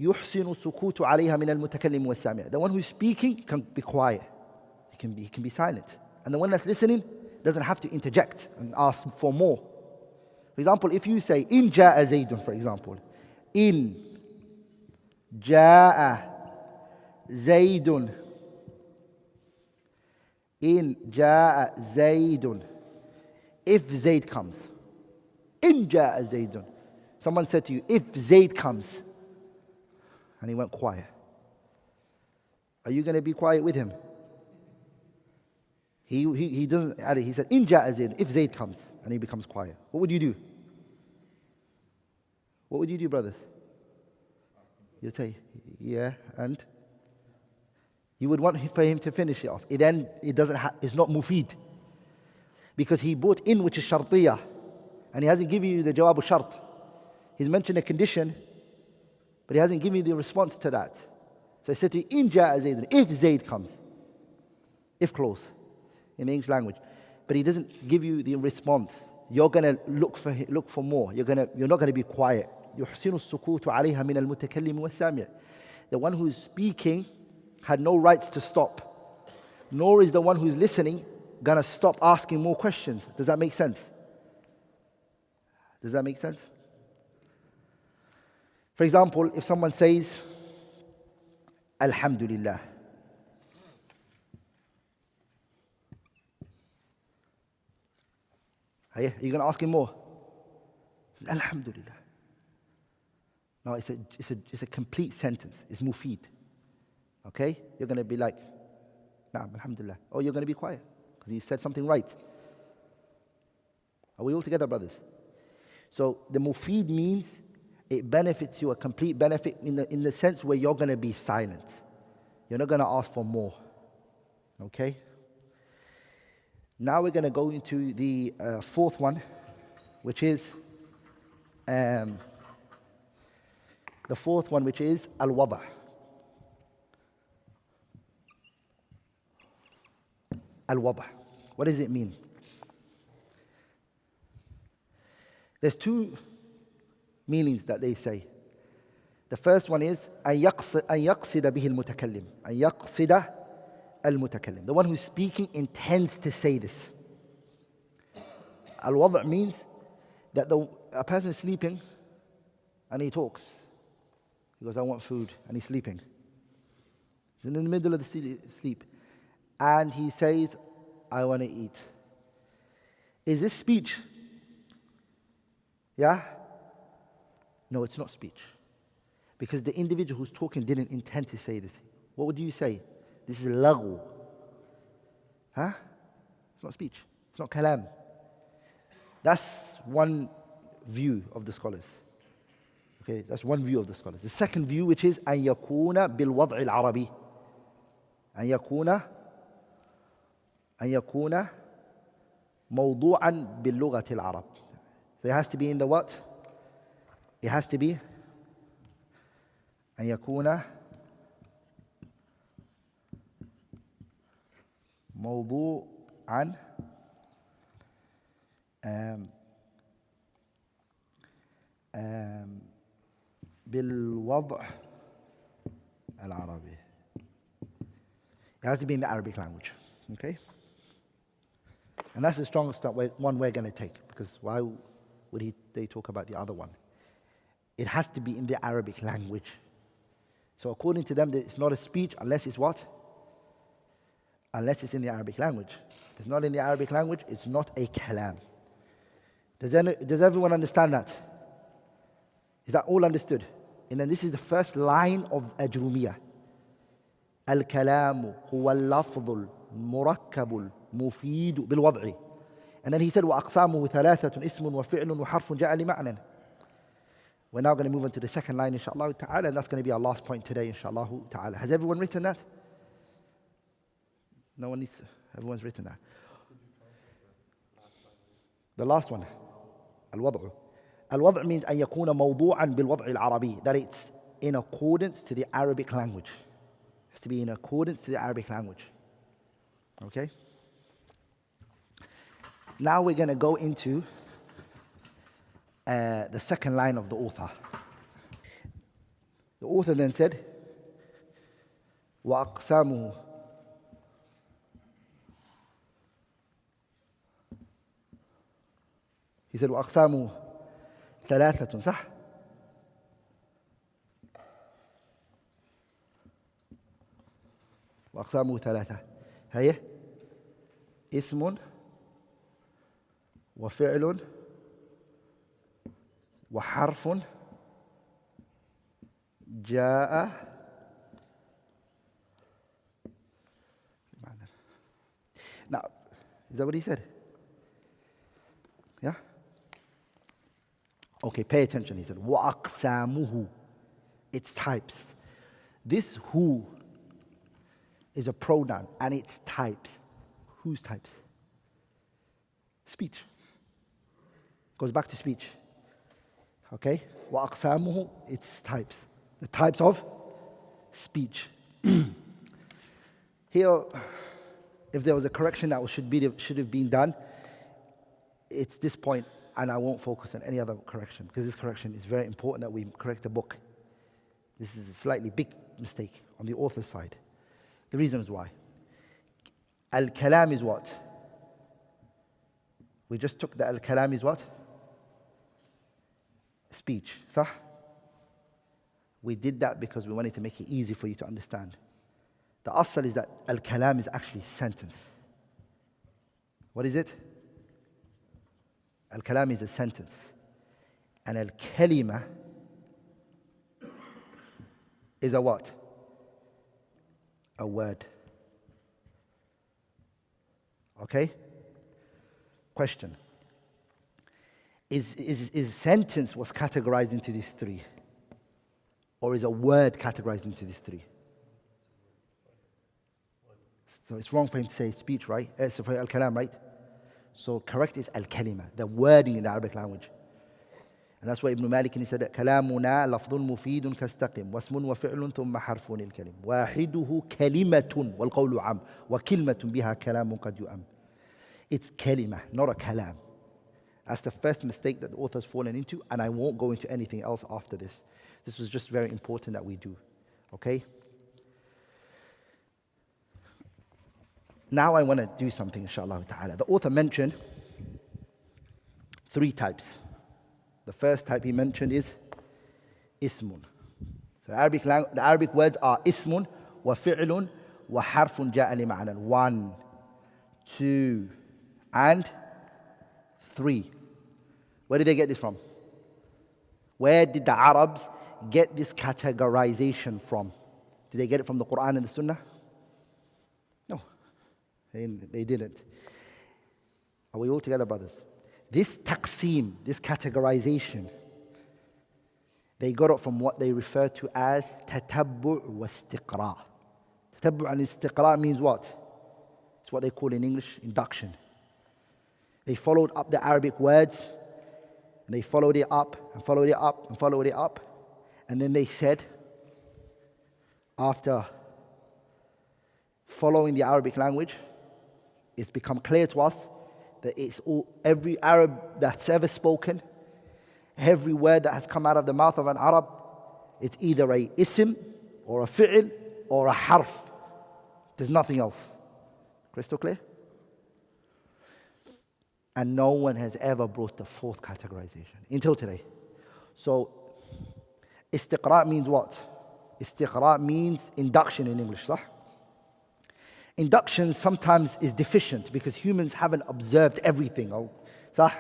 يحسن السكوت عليها من المتكلم والسامع. The one who's speaking can be quiet. He can be silent. And the one that's listening doesn't have to interject and ask for more. For example, if you say, إن جاء زيد, for example. إن جاء زيد. In ja'a Zaydun. If Zayd comes. In ja'a Zaydun. Someone said to you, if Zayd comes. And he went quiet. Are you going to be quiet with him? He doesn't add it. He said, in ja'a Zayd. If Zayd comes. And he becomes quiet. What would you do? What would you do, brothers? You'd say, yeah, and? You would want for him to finish it off. It's not mufid. Because he brought in which is shartiyah. And he hasn't given you the jawab shart. He's mentioned a condition, but he hasn't given you the response to that. So he said to you, in ja'a Zaydun, if Zayd comes. If clause, in the English language. But he doesn't give you the response. You're going to look for more. You're not going to be quiet. يحسن السكوت عليها من المتكلم والسامع. The one who's speaking had no rights to stop. Nor is the one who's listening going to stop asking more questions. Does that make sense? Does that make sense? For example, if someone says, Alhamdulillah. Are you going to ask him more? Alhamdulillah. No, it's a complete sentence. It's mufid. Okay? You're going to be like, Naam, Alhamdulillah. Or you're going to be quiet because you said something right. Are we all together, brothers? So the mufid means it benefits you, a complete benefit in the sense where you're going to be silent. You're not going to ask for more. Okay? Now we're going to go into the fourth one, which is al-wada'. Al-wada'. What does it mean? There's two meanings that they say. The first one is أن يقصد به المتكلم. أن يقصد المتكلم. The one who's speaking intends to say this. Al-wada' means that a person is sleeping and he talks. He goes, I want food, and he's sleeping. He's in the middle of the sleep. And he says, I want to eat. Is this speech? Yeah? No, it's not speech. Because the individual who's talking didn't intend to say this. What would you say? This is laghu. Huh? It's not speech. It's not kalam. That's one view of the scholars. Okay, that's one view of the scholars. The second view, which is أن يكون بالوضع العربي. أن يكون موضوعا باللغة العرب. So it has to be in the what? It has to be أن يكون موضوعا بالوضع العربي. It has to be in the Arabic language. Okay? And that's the strongest one we're going to take, because why would they talk about the other one? It has to be in the Arabic language. So according to them, it's not a speech unless it's what? Unless it's in the Arabic language. If it's not in the Arabic language, it's not a kalam. Does everyone understand that? Is that all understood? And then this is the first line of Ajrumiyyah. الكلام هو اللفظ المركب المفيد بالوضع. And then he said وأقسامه ثلاثة اسم وفعل وحرف جاء لمعنى. We're now going to move on to the second line, inshallah ta'ala, and that's going to be our last point today, inshallah ta'ala. Has everyone written that? No one needs. Everyone's written that. The last one, al-wada'. Al-wada' means أن يكون موضوعا بالوضع العربي, that it's in accordance to the Arabic language. It has to be in accordance to the Arabic language. Okay? Now we're going to go into the second line of the author. The author then said, وَأَقْسَامُهُ. He said, وَأَقْسَامُهُ ثَلَاثَةٌ, صح؟ وأقسامه ثلاثة. هي اسم وفعل وحرف جاء. Now, is that what he said? Yeah? Okay, pay attention. He said, وَأَقْسَامُهُ. Its types. This who is a pronoun and its types. Whose types? Speech. Goes back to speech. Okay? وَأَقْسَامُهُ. Its types. The types of speech. Here, if there was a correction that should have been done, it's this point, and I won't focus on any other correction, because this correction is very important that we correct the book. This is a slightly big mistake on the author's side. The reason is why. Al-Kalam is what? We just took the Al-Kalam is what? Speech. Sah? We did that because we wanted to make it easy for you to understand. The asal is that Al-Kalam is actually sentence. What is it? Al-Kalam is a sentence. And Al-Kalima is a what? A word. Okay? Question. Is sentence was categorized into these three? Or is a word categorized into these three? So it's wrong for him to say speech, right? So for Al-Kalam, right? So correct is Al-Kalima, the wording in the Arabic language. And that's why Ibn Malik said that كلامنا لفظ مفيد كاستقم واسم وفعل ثم حرف الكلم واحده كلمة والقول عام وكلمة بها كلام قد يؤم. It's kalima, not a kalam. That's the first mistake that the author's fallen into, and I won't go into anything else after this. This was just very important that we do. Okay? Now I want to do something, inshallah ta'ala. The author mentioned three types. The first type he mentioned is ismun. So the Arabic words are ismun wa fi'lun wa harfun ja'a li ma'nan. 1, 2, and 3. Where did they get this from? Where did the Arabs get this categorization from? Did they get it from the Quran and the Sunnah? No, they didn't. Are we all together, brothers? This taqseem, this categorization, they got it from what they refer to as tatabbu' wa istiqra'. Tatabbu' and istiqra' means what? It's what they call in English induction. They followed up the Arabic words, and they followed it up, and followed it up, and followed it up. And then they said, after following the Arabic language, it's become clear to us that it's every Arab that's ever spoken, every word that has come out of the mouth of an Arab, it's either a ism, or a fi'l, or a harf. There's nothing else. Crystal clear? And no one has ever brought the fourth categorization until today. So, istiqra' means what? Istiqra' means induction in English, صح? Induction sometimes is deficient because humans haven't observed everything. صح?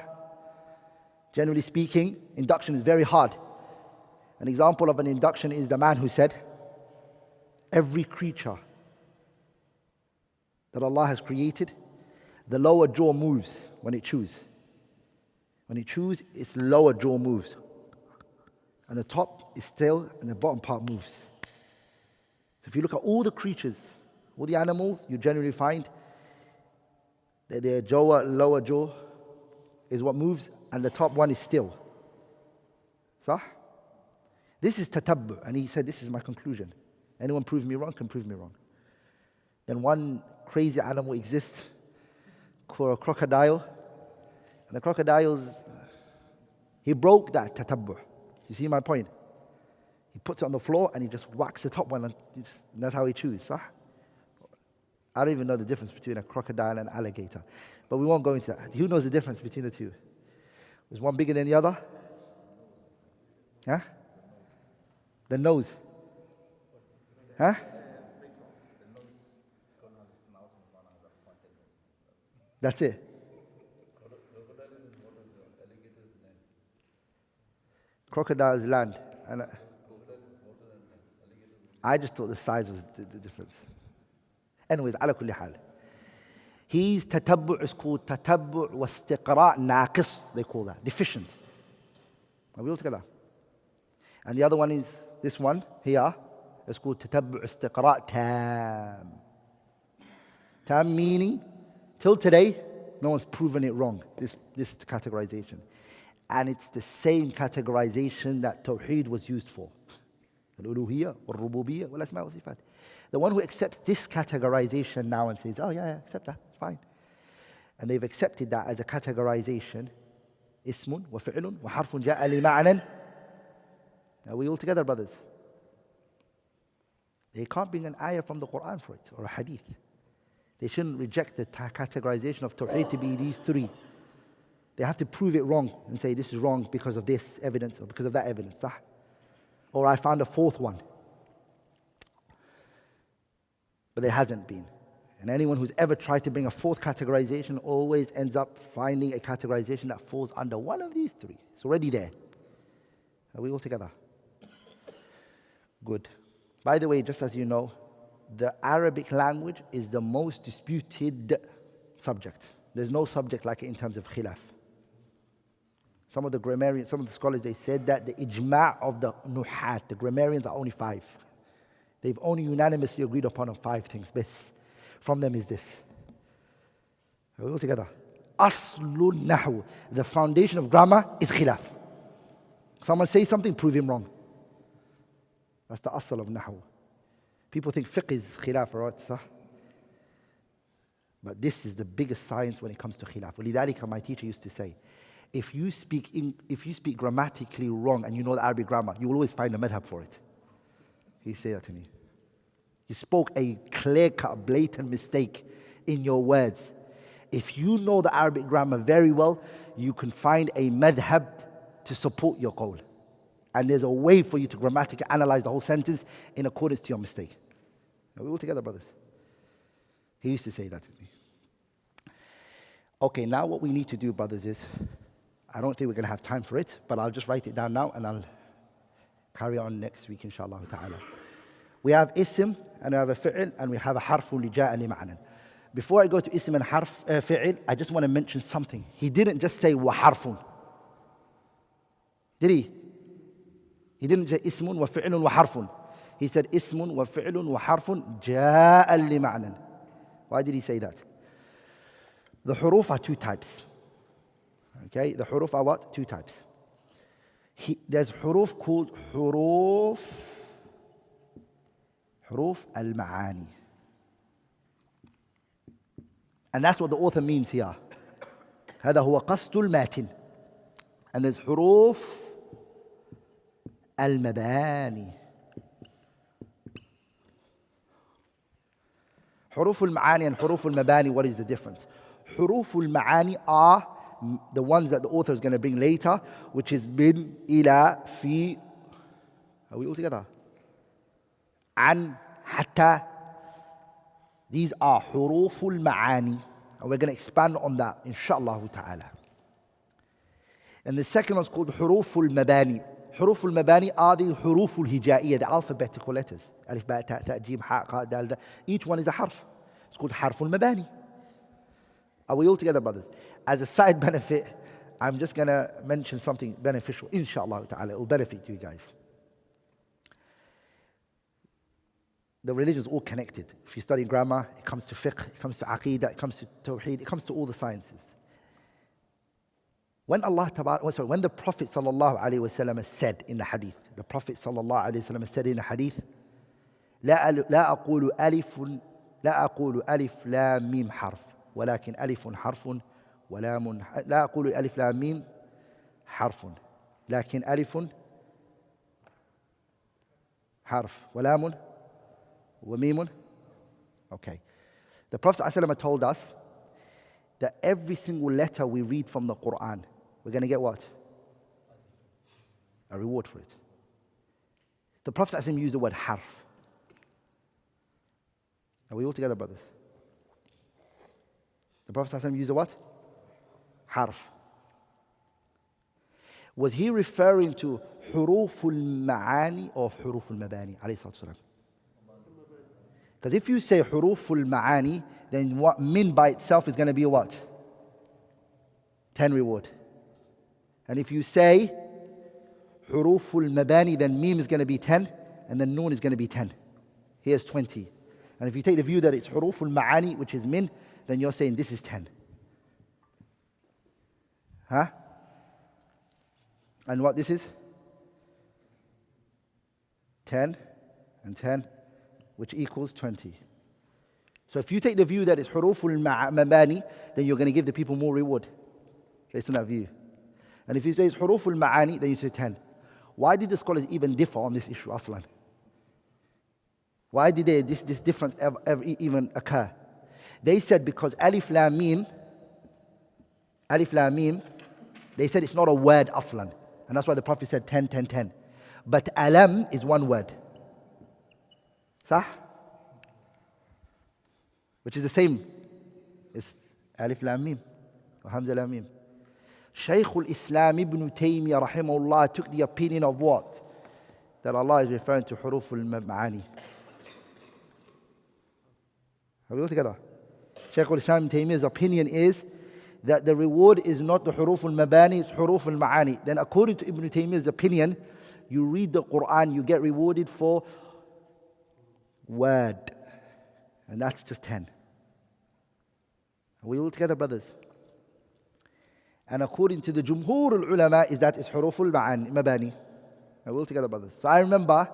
Generally speaking, induction is very hard. An example of an induction is the man who said, every creature that Allah has created, the lower jaw moves when it chews. When it chews, its lower jaw moves. And the top is still, and the bottom part moves. So if you look at all the creatures, all the animals, you generally find that their lower jaw is what moves, and the top one is still. So, this is tatabbu, and he said, this is my conclusion. Anyone prove me wrong can prove me wrong. Then one crazy animal exists called a crocodile, and the crocodile's, he broke that tatabbu. You see my point? He puts it on the floor and he just whacks the top one, and that's how he chews. Sah? I don't even know the difference between a crocodile and an alligator. But we won't go into that. Who knows the difference between the two? Was one bigger than the other? Huh? The nose. Huh? That's it. Crocodile's land. And I just thought the size was the difference. Anyways, على كل حال. His tatabbu' is called tatabbu' wa istiqra' naqis, they call that, deficient. Are we all together? And the other one is, this one here, is called tatabbu' istiqra' tam. Tam meaning, till today, no one's proven it wrong, this categorization. And it's the same categorization that Tawheed was used for. Al-uluhiyyah, al-rububiyyah, wal-asma' wa-sifat. The one who accepts this categorization now and says, oh yeah, accept that, fine. And they've accepted that as a categorization, ismun wa fi'lun wa harfun ja'a li ma'nan. Are we all together, brothers? They can't bring an ayah from the Quran for it, or a hadith. They shouldn't reject the categorization of Tawheed to be these three. They have to prove it wrong and say this is wrong because of this evidence or because of that evidence. Sah? Or I found a fourth one. But there hasn't been. And anyone who's ever tried to bring a fourth categorization always ends up finding a categorization that falls under one of these three. It's already there. Are we all together? Good. By the way, just as you know, the Arabic language is the most disputed subject. There's no subject like it in terms of khilaf. Some of the grammarians, some of the scholars, they said that the ijma' of the nuhat, the grammarians, are only 5. They've only unanimously agreed upon on 5 things. Best from them is this. Are we all together? Aslul nahu. The foundation of grammar is khilaf. Someone says something, prove him wrong. That's the asl of nahu. People think fiqh is khilaf, right? Sah? But this is the biggest science when it comes to khilaf. ولذلك, my teacher used to say, if you speak grammatically wrong and you know the Arabic grammar, you will always find a madhab for it. He said that to me. You spoke a clear-cut, blatant mistake in your words. If you know the Arabic grammar very well, you can find a madhab to support your qawl. And there's a way for you to grammatically analyze the whole sentence in accordance to your mistake. Are we all together, brothers? He used to say that to me. Okay, now what we need to do, brothers, is, I don't think we're going to have time for it, but I'll just write it down now and I'll carry on next week, inshallah ta'ala. We have ism, and we have a fi'l, and we have a harfu li ja'a li ma'nan. Before I go to ism and fi'l, I just want to mention something. He didn't just say wa harfun. Did he? He didn't say ismun wa fi'lun wa harfun. He said ismun wa fi'lun wa harfun ja'a li ma'nan. Why did he say that? The huruf are 2 types. Okay, the huruf are what? 2 types. There's huruf called huruf al-ma'ani. And that's what the author means here. هذا هو قصد الماتن. And there's huruf al-mabani. Huruf al-ma'ani and huruf al-mabani, what is the difference? Huruf al-ma'ani are the ones that the author is going to bring later, which is min, ila, fi. Are we all together? An, hatta. These are huruf al-ma'ani. And we're going to expand on that, inshaAllah ta'ala. And the second one is called huruf al-mabani. Huruf al-mabani are the huruf al-hijaiyah, the alphabetical letters. Alif, ba, ta, ta, jim, ha, qa, dal, da. Each one is a harf. It's called harf al-mabani. Are we all together, brothers? As a side benefit, I'm just going to mention something beneficial, inshallah ta'ala. It will benefit you guys. The religion is all connected. If you study grammar, it comes to fiqh, it comes to aqeedah, it comes to tawheed, it comes to all the sciences. When when the Prophet sallallahu alaihi wasallam said in the hadith, the Prophet sallallahu alaihi wasallam said in the hadith, لا أقول ألف لا ميم حرف ولكن ألف حرف ولام لا أقول ألف لا ميم حرف لكن ألف حرف ولام وميم. Okay. The Prophet ﷺ told us that every single letter we read from the Quran, we're going to get what? A reward for it. The Prophet ﷺ used the word harf. Are we all together, brothers? The Prophet ﷺ used a what? Harf. Was he referring to huruful ma'ani or huruful mabani? Because if you say huruful ma'ani, then what min by itself is going to be a what? 10 reward. And if you say huruful mabani, then mim is going to be 10, and then noon is going to be 10. Here's 20. And if you take the view that it's huruful ma'ani, which is min, then you're saying this is 10. Huh? And what this is? 10 and 10, which equals 20. So if you take the view that it's huruful mabani, then you're going to give the people more reward based on that view. And if you say it's huruful ma'ani, then you say 10. Why did the scholars even differ on this issue, aslan? Why did this difference ever even occur? They said because alif lam mim, they said it's not a word aslan. And that's why the Prophet said 10, 10, 10. But alam is one word. Sah? Which is the same. It's alif lam mim, or hamza lam mim. Shaykh al-Islam ibn Taymiyyah rahimahullah took the opinion of what? That Allah is referring to huruf al-ma'ani. Are we all together? Shaykh al-Islam ibn Taymiyyah's opinion is that the reward is not the huruf al-mabani, it's huruf al-ma'ani. Then according to Ibn Taymiyyah's opinion, you read the Quran, you get rewarded for word. And that's just 10. Are we all together, brothers? And according to the Jumhur al-Ulama is that it's huruf al-mabani. Are we all together, brothers? So I remember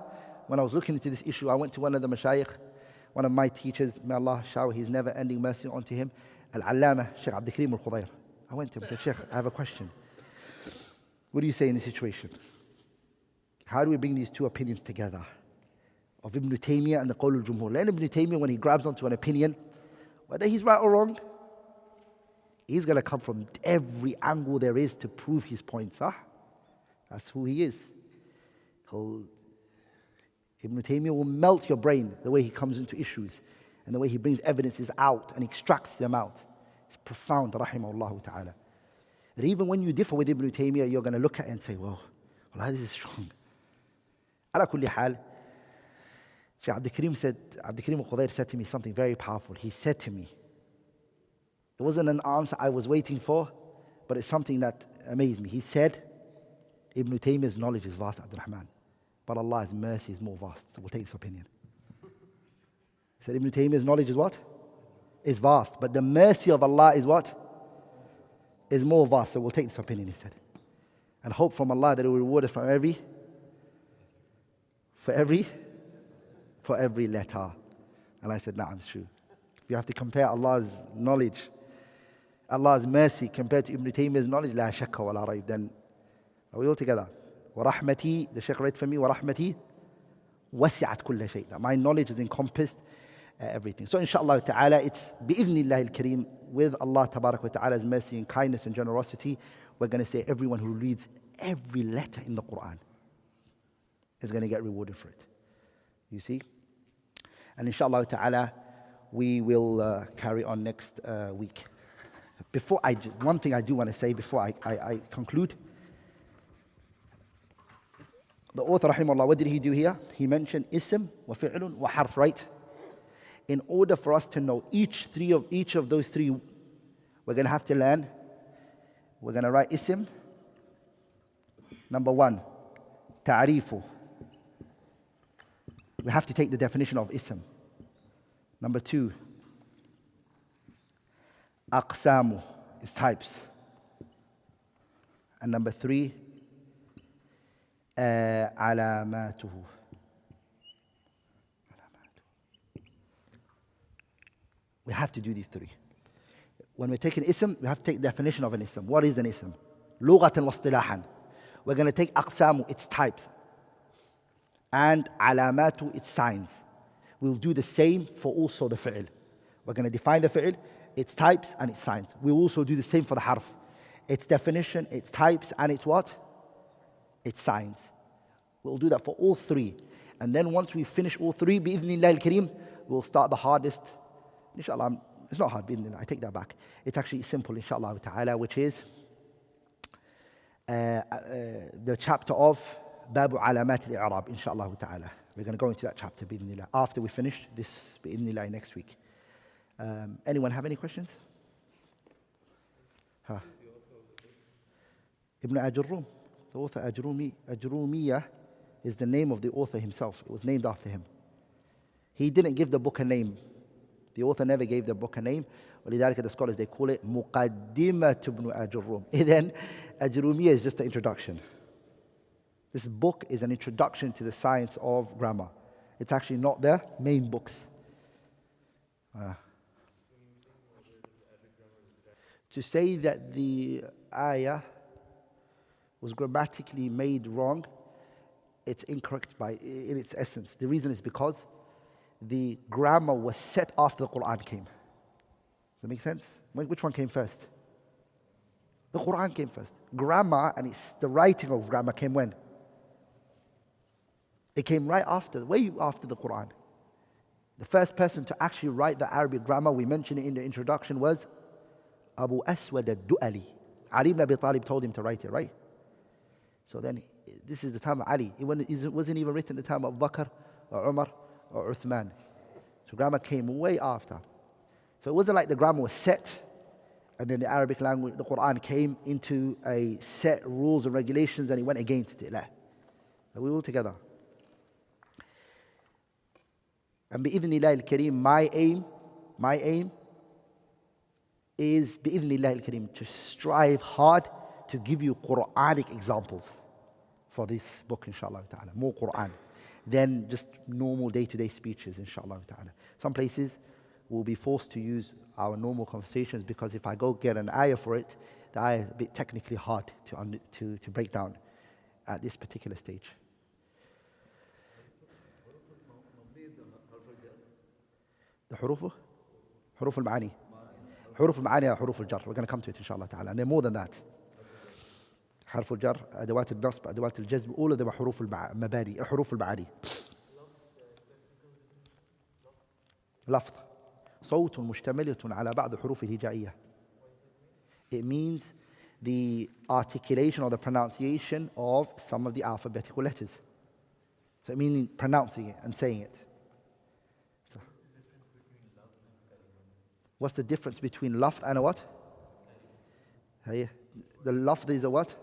when I was looking into this issue, I went to one of the mashayikh, one of my teachers, may Allah shower his never-ending mercy onto him, Al-Allama, Sh.Abdurrahman Hassan. I went to him and said, Sheikh, I have a question. What do you say in this situation? How do we bring these two opinions together? Of Ibn Taymiyyah and the Qawl al-Jumhur. Then Ibn Taymiyyah, when he grabs onto an opinion, whether he's right or wrong, he's going to come from every angle there is to prove his points. Huh? That's who he is. Ibn Taymiyyah will melt your brain the way he comes into issues and the way he brings evidences out and extracts them out. It's profound, rahimahullah ta'ala. That even when you differ with Ibn Taymiyyah, you're going to look at it and say, well, this is strong. Ala kulli hal, Shaykh Abdurrahman Hassan said to me something very powerful. He said to me, it wasn't an answer I was waiting for, but it's something that amazed me. He said, Ibn Taymiyyah's knowledge is vast, Abdurrahman, but Allah's mercy is more vast. So we'll take this opinion. He said, Ibn Taymiyyah's knowledge is what? Is vast, but the mercy of Allah is what? Is more vast. So we'll take this opinion, he said. And hope from Allah that He will reward us for every letter. And I said, nah, it's true. If you have to compare Allah's knowledge, Allah's mercy compared to Ibn Taymiyyah's knowledge, la shakka wa la rayb, then are we all together? Wa rahmati, the Shaykh read for me, wa rahmati wasi'at kulla shay. That my knowledge has encompassed everything. So inshallah ta'ala, it's bi'idhnillah al-kareem, with Allah tabarak wa ta'ala's mercy and kindness and generosity, we're going to say everyone who reads every letter in the Quran is going to get rewarded for it. You see? And inshallah ta'ala, we will carry on next week. One thing I do want to say before I conclude. The author, rahimahullah, what did he do here? He mentioned ism, wa fi'lun, wa harf, right? In order for us to know each of those three, we're going to have to learn. We're going to write ism. Number 1, ta'arifu. We have to take the definition of ism. Number 2, aqsamu, its types. And number 3, alamatuhu. We have to do these 3. When we're taking ism, we have to take the definition of an ism. What is an ism? Lughatan wa istilahan. We're going to take aqsamu, its types, and alamatu, its signs. We'll do the same for also the fi'l. We're going to define the fi'l, its types and its signs. We'll also do the same for the harf. Its definition, its types, and its what? Its signs. We'll do that for all 3. And then once we finish all 3, bi'idhnillah al-kareem, we'll start the hardest. Inshallah, It's not hard, I take that back. It's actually simple, inshallah ta'ala, which is the chapter of Babu Alamat al-I'rab, inshallah ta'ala. We're going to go into that chapter, bi'idhnillah, after we finish this, bi'idhnillah, next week. Anyone have any questions? Huh. Ibn Ajurrum, the author Ajrumiyyah is the name of the author himself. It was named after him. He didn't give the book a name. The author never gave the book a name. ولذلك the scholars, they call it مقدمة ابن أجرم. Then Ajrumiyyah is just the introduction. This book is an introduction to the science of grammar. It's actually not the main books. To say that the ayah was grammatically made wrong, it's incorrect in its essence. The reason is because the grammar was set after the Quran came. Does that make sense? Which one came first? The Quran came first. Grammar and the writing of grammar came when? It came right after, way after the Quran. The first person to actually write the Arabic grammar, we mentioned it in the introduction, was Abu Aswad al-Du'ali. Ali ibn Abi Talib told him to write it, right? So then, this is the time of Ali. It wasn't even written in the time of Bakr or Umar or Uthman. So grammar came way after. So it wasn't like the grammar was set and then the Arabic language, the Quran came into a set rules and regulations and it went against it. La. We all together. And bi'idhnillah al-kareem, my aim is bi'idhnillah al-kareem to strive hard to give you Quranic examples for this book, inshallah ta'ala. More Quran than just normal day-to-day speeches, inshallah ta'ala. Some places we'll be forced to use our normal conversations because if I go get an ayah for it, the ayah is a bit technically hard to break down at this particular stage. The huruf al-ma'ani. Huruf al-ma'ani are huruf al-jar. We're going to come to it, inshallah ta'ala. And they're more than that. حرف الجر أدوات النصب أدوات الجزم all of them are حروف المباني حروف المعاني لفظ صوت مشتملة على بعض حروف الهجائية. It means the articulation or the pronunciation of some of the alphabetical letters. So it means pronouncing it and saying it. So, what's the difference between lafz and a what? The lafz is a what?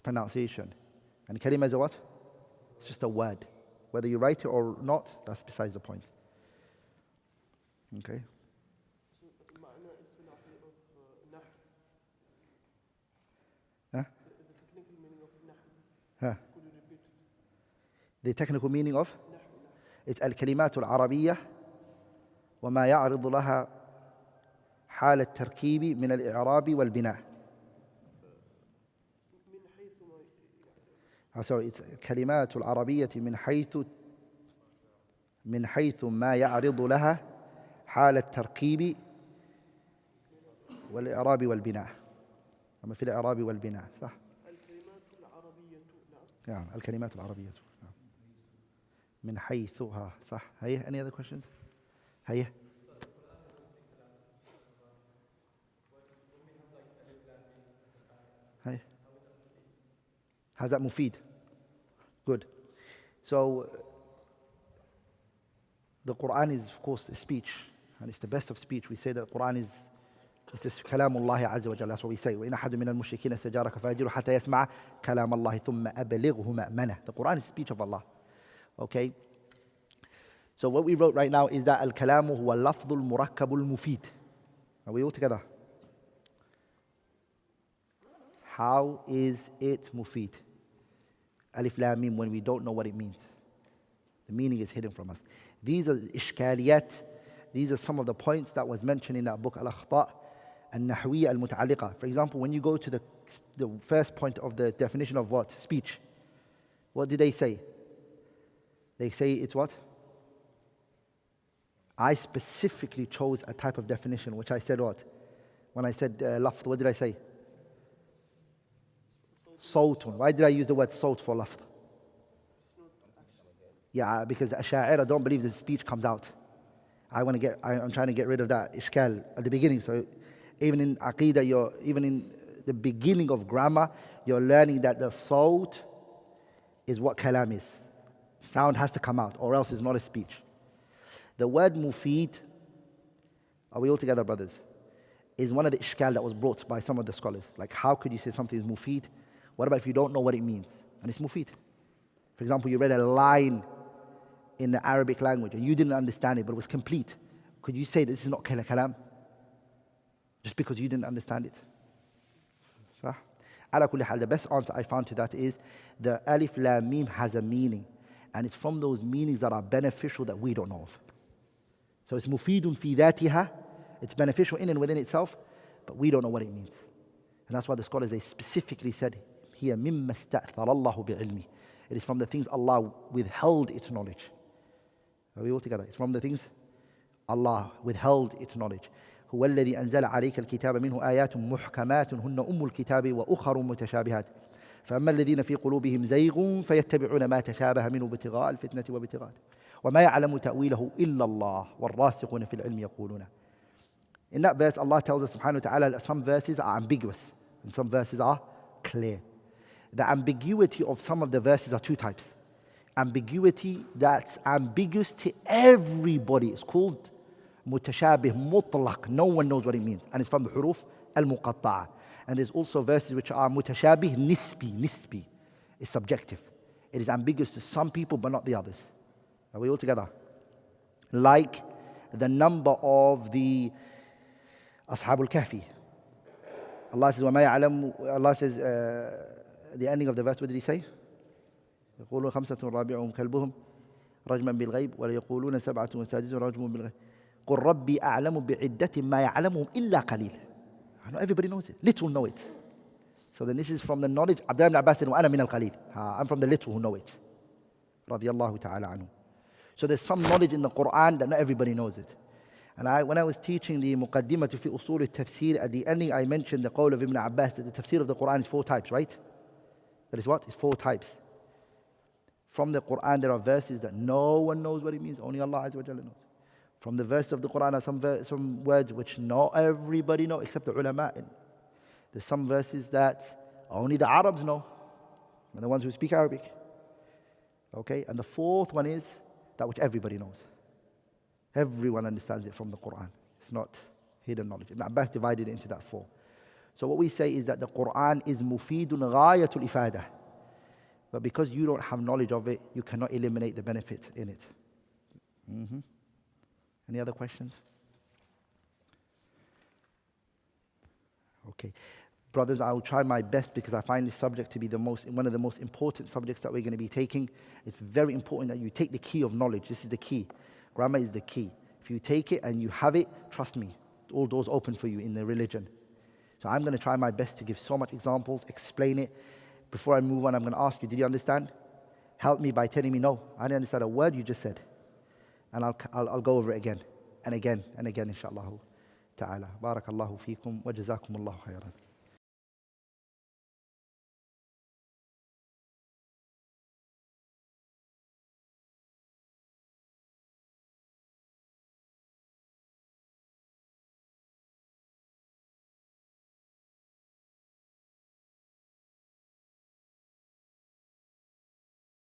Pronunciation. And kalimah is a what? It's just a word. Whether you write it or not, that's besides the point. Okay? Huh? Huh? The technical meaning of? It's al-kalimat al-arabiyyah وما يعرض لها حال التركيب من الإعراب والبناء. Sorry, it's كلمات العربية من حيث ما يعرض لها حال التركيب والإعراب والبناء. أما في الإعراب والبناء صح؟ الكلمات العربية نعم. الكلمات العربية نعم. من حيثها صح. هيا any other questions؟ هيا. هيا. How's that مفيد? Good. So, the Quran is, of course, a speech, and it's the best of speech. We say that the Quran is this كلام الله عز وجل. That's what we say. وإن أحد من المشركين استجارك فأجره حتى يسمع كلام الله ثم أبلغه مأمنه. The Quran is the speech of Allah. Okay? So what we wrote right now is that الكلام هو اللفظ المركب المفيد. Are we all together? How is it مفيد? Alif Lam Mim, when we don't know what it means. The meaning is hidden from us. These are ishkaliyat. These are some of the points that was mentioned in that book, Al-Akhta' Al-Nahwiyya Al-Muta'alliqa. For example, when you go to the first point of the definition of what? Speech. What did they say? They say it's what? I specifically chose a type of definition, which I said what? When I said lafz, what did I say? Sawtun. Why did I use the word sawt for lafz? Yeah, because Ash'a'ira don't believe the speech comes out. I'm trying to get rid of that ishkal at the beginning. So even in Aqidah, even in the beginning of grammar, you're learning that the sawt is what kalam is. Sound has to come out, or else it's not a speech. The word mufid, are we all together, brothers? Is one of the ishkal that was brought by some of the scholars. Like, how could you say something is mufid? What about if you don't know what it means? And it's mufid. For example, you read a line in the Arabic language and you didn't understand it, but it was complete. Could you say this is not kalam? Just because you didn't understand it? So, ala kulli hal, the best answer I found to that is the alif lam mim has a meaning. And it's from those meanings that are beneficial that we don't know of. So it's mufidun fi dhatiha. It's beneficial in and within itself, but we don't know what it means. And that's why the scholars, they specifically said, here mimma sta'thara Allahu bi'ilmi. It is from the things Allah withheld its knowledge. Are we all together? It's from the things Allah withheld its knowledge. هو الذي أنزل عليك الكتاب منه آيات محكمات هن أم الكتاب وأخر متشابهات فأما الذين في قلوبهم زيغ فيتبعون ما تشابه منه ابتغاء الفتنة وابتغاء وما يعلم تأويله إلا الله والراسخون في العلم يقولون. In that verse, Allah tells us subhanahu wa ta'ala that some verses are ambiguous and some verses are clear. The ambiguity of some of the verses are two types. Ambiguity that's ambiguous to everybody is called mutashabih, mutlaq. No one knows what it means. And it's from the huruf al-muqatta'a. And there's also verses which are mutashabih, nisbi. It's subjective. It is ambiguous to some people but not the others. Are we all together? Like the number of the Ashabul Kahfi. Allah says, وَمَا يَعْلَمُ, Allah says, the ending of the verse, what did he say? يقولون خمسة رابعهم كلبهم رجما بالغيب ويقولون سبعة وسادسهم رجم بالغيب قل ربي أعلم بعدة ما يعلمهم إلا قليل. Not everybody knows it. Little know it. So then this is from the knowledge. Abdullah ibn Abbas said, وَأَنَا مِنَ الْقَلِيلِ. I'm from the little who know it. رضي الله تعالى عنه. So there's some knowledge in the Quran that not everybody knows it. And when I was teaching the Muqaddimah fi Usul al-Tafsir, at the ending I mentioned the qawl of Ibn Abbas that the tafsir of the Quran is 4 types, right? That is what? It's 4 types. From the Quran there are verses that no one knows what it means, only Allah Azza wa Jalla knows. From the verse of the Quran are some words which not everybody knows except the ulama. There's some verses that only the Arabs know, and the ones who speak Arabic. Okay, and the 4th one is that which everybody knows. Everyone understands it from the Quran. It's not hidden knowledge. Ibn Abbas divided it into that 4. So what we say is that the Quran is mufidun ghayatul ifadah. But because you don't have knowledge of it, you cannot eliminate the benefit in it. Any other questions? Okay. Brothers, I will try my best because I find this subject to be one of the most important subjects that we're going to be taking. It's very important that you take the key of knowledge. This is the key. Grammar is the key. If you take it and you have it, trust me, all doors open for you in the religion. So I'm going to try my best to give so much examples, explain it. Before I move on, I'm going to ask you, did you understand? Help me by telling me, no, I didn't understand a word you just said. And I'll go over it again and again and again, inshallah ta'ala. Barakallahu feekum wa jazakumullahu khairan.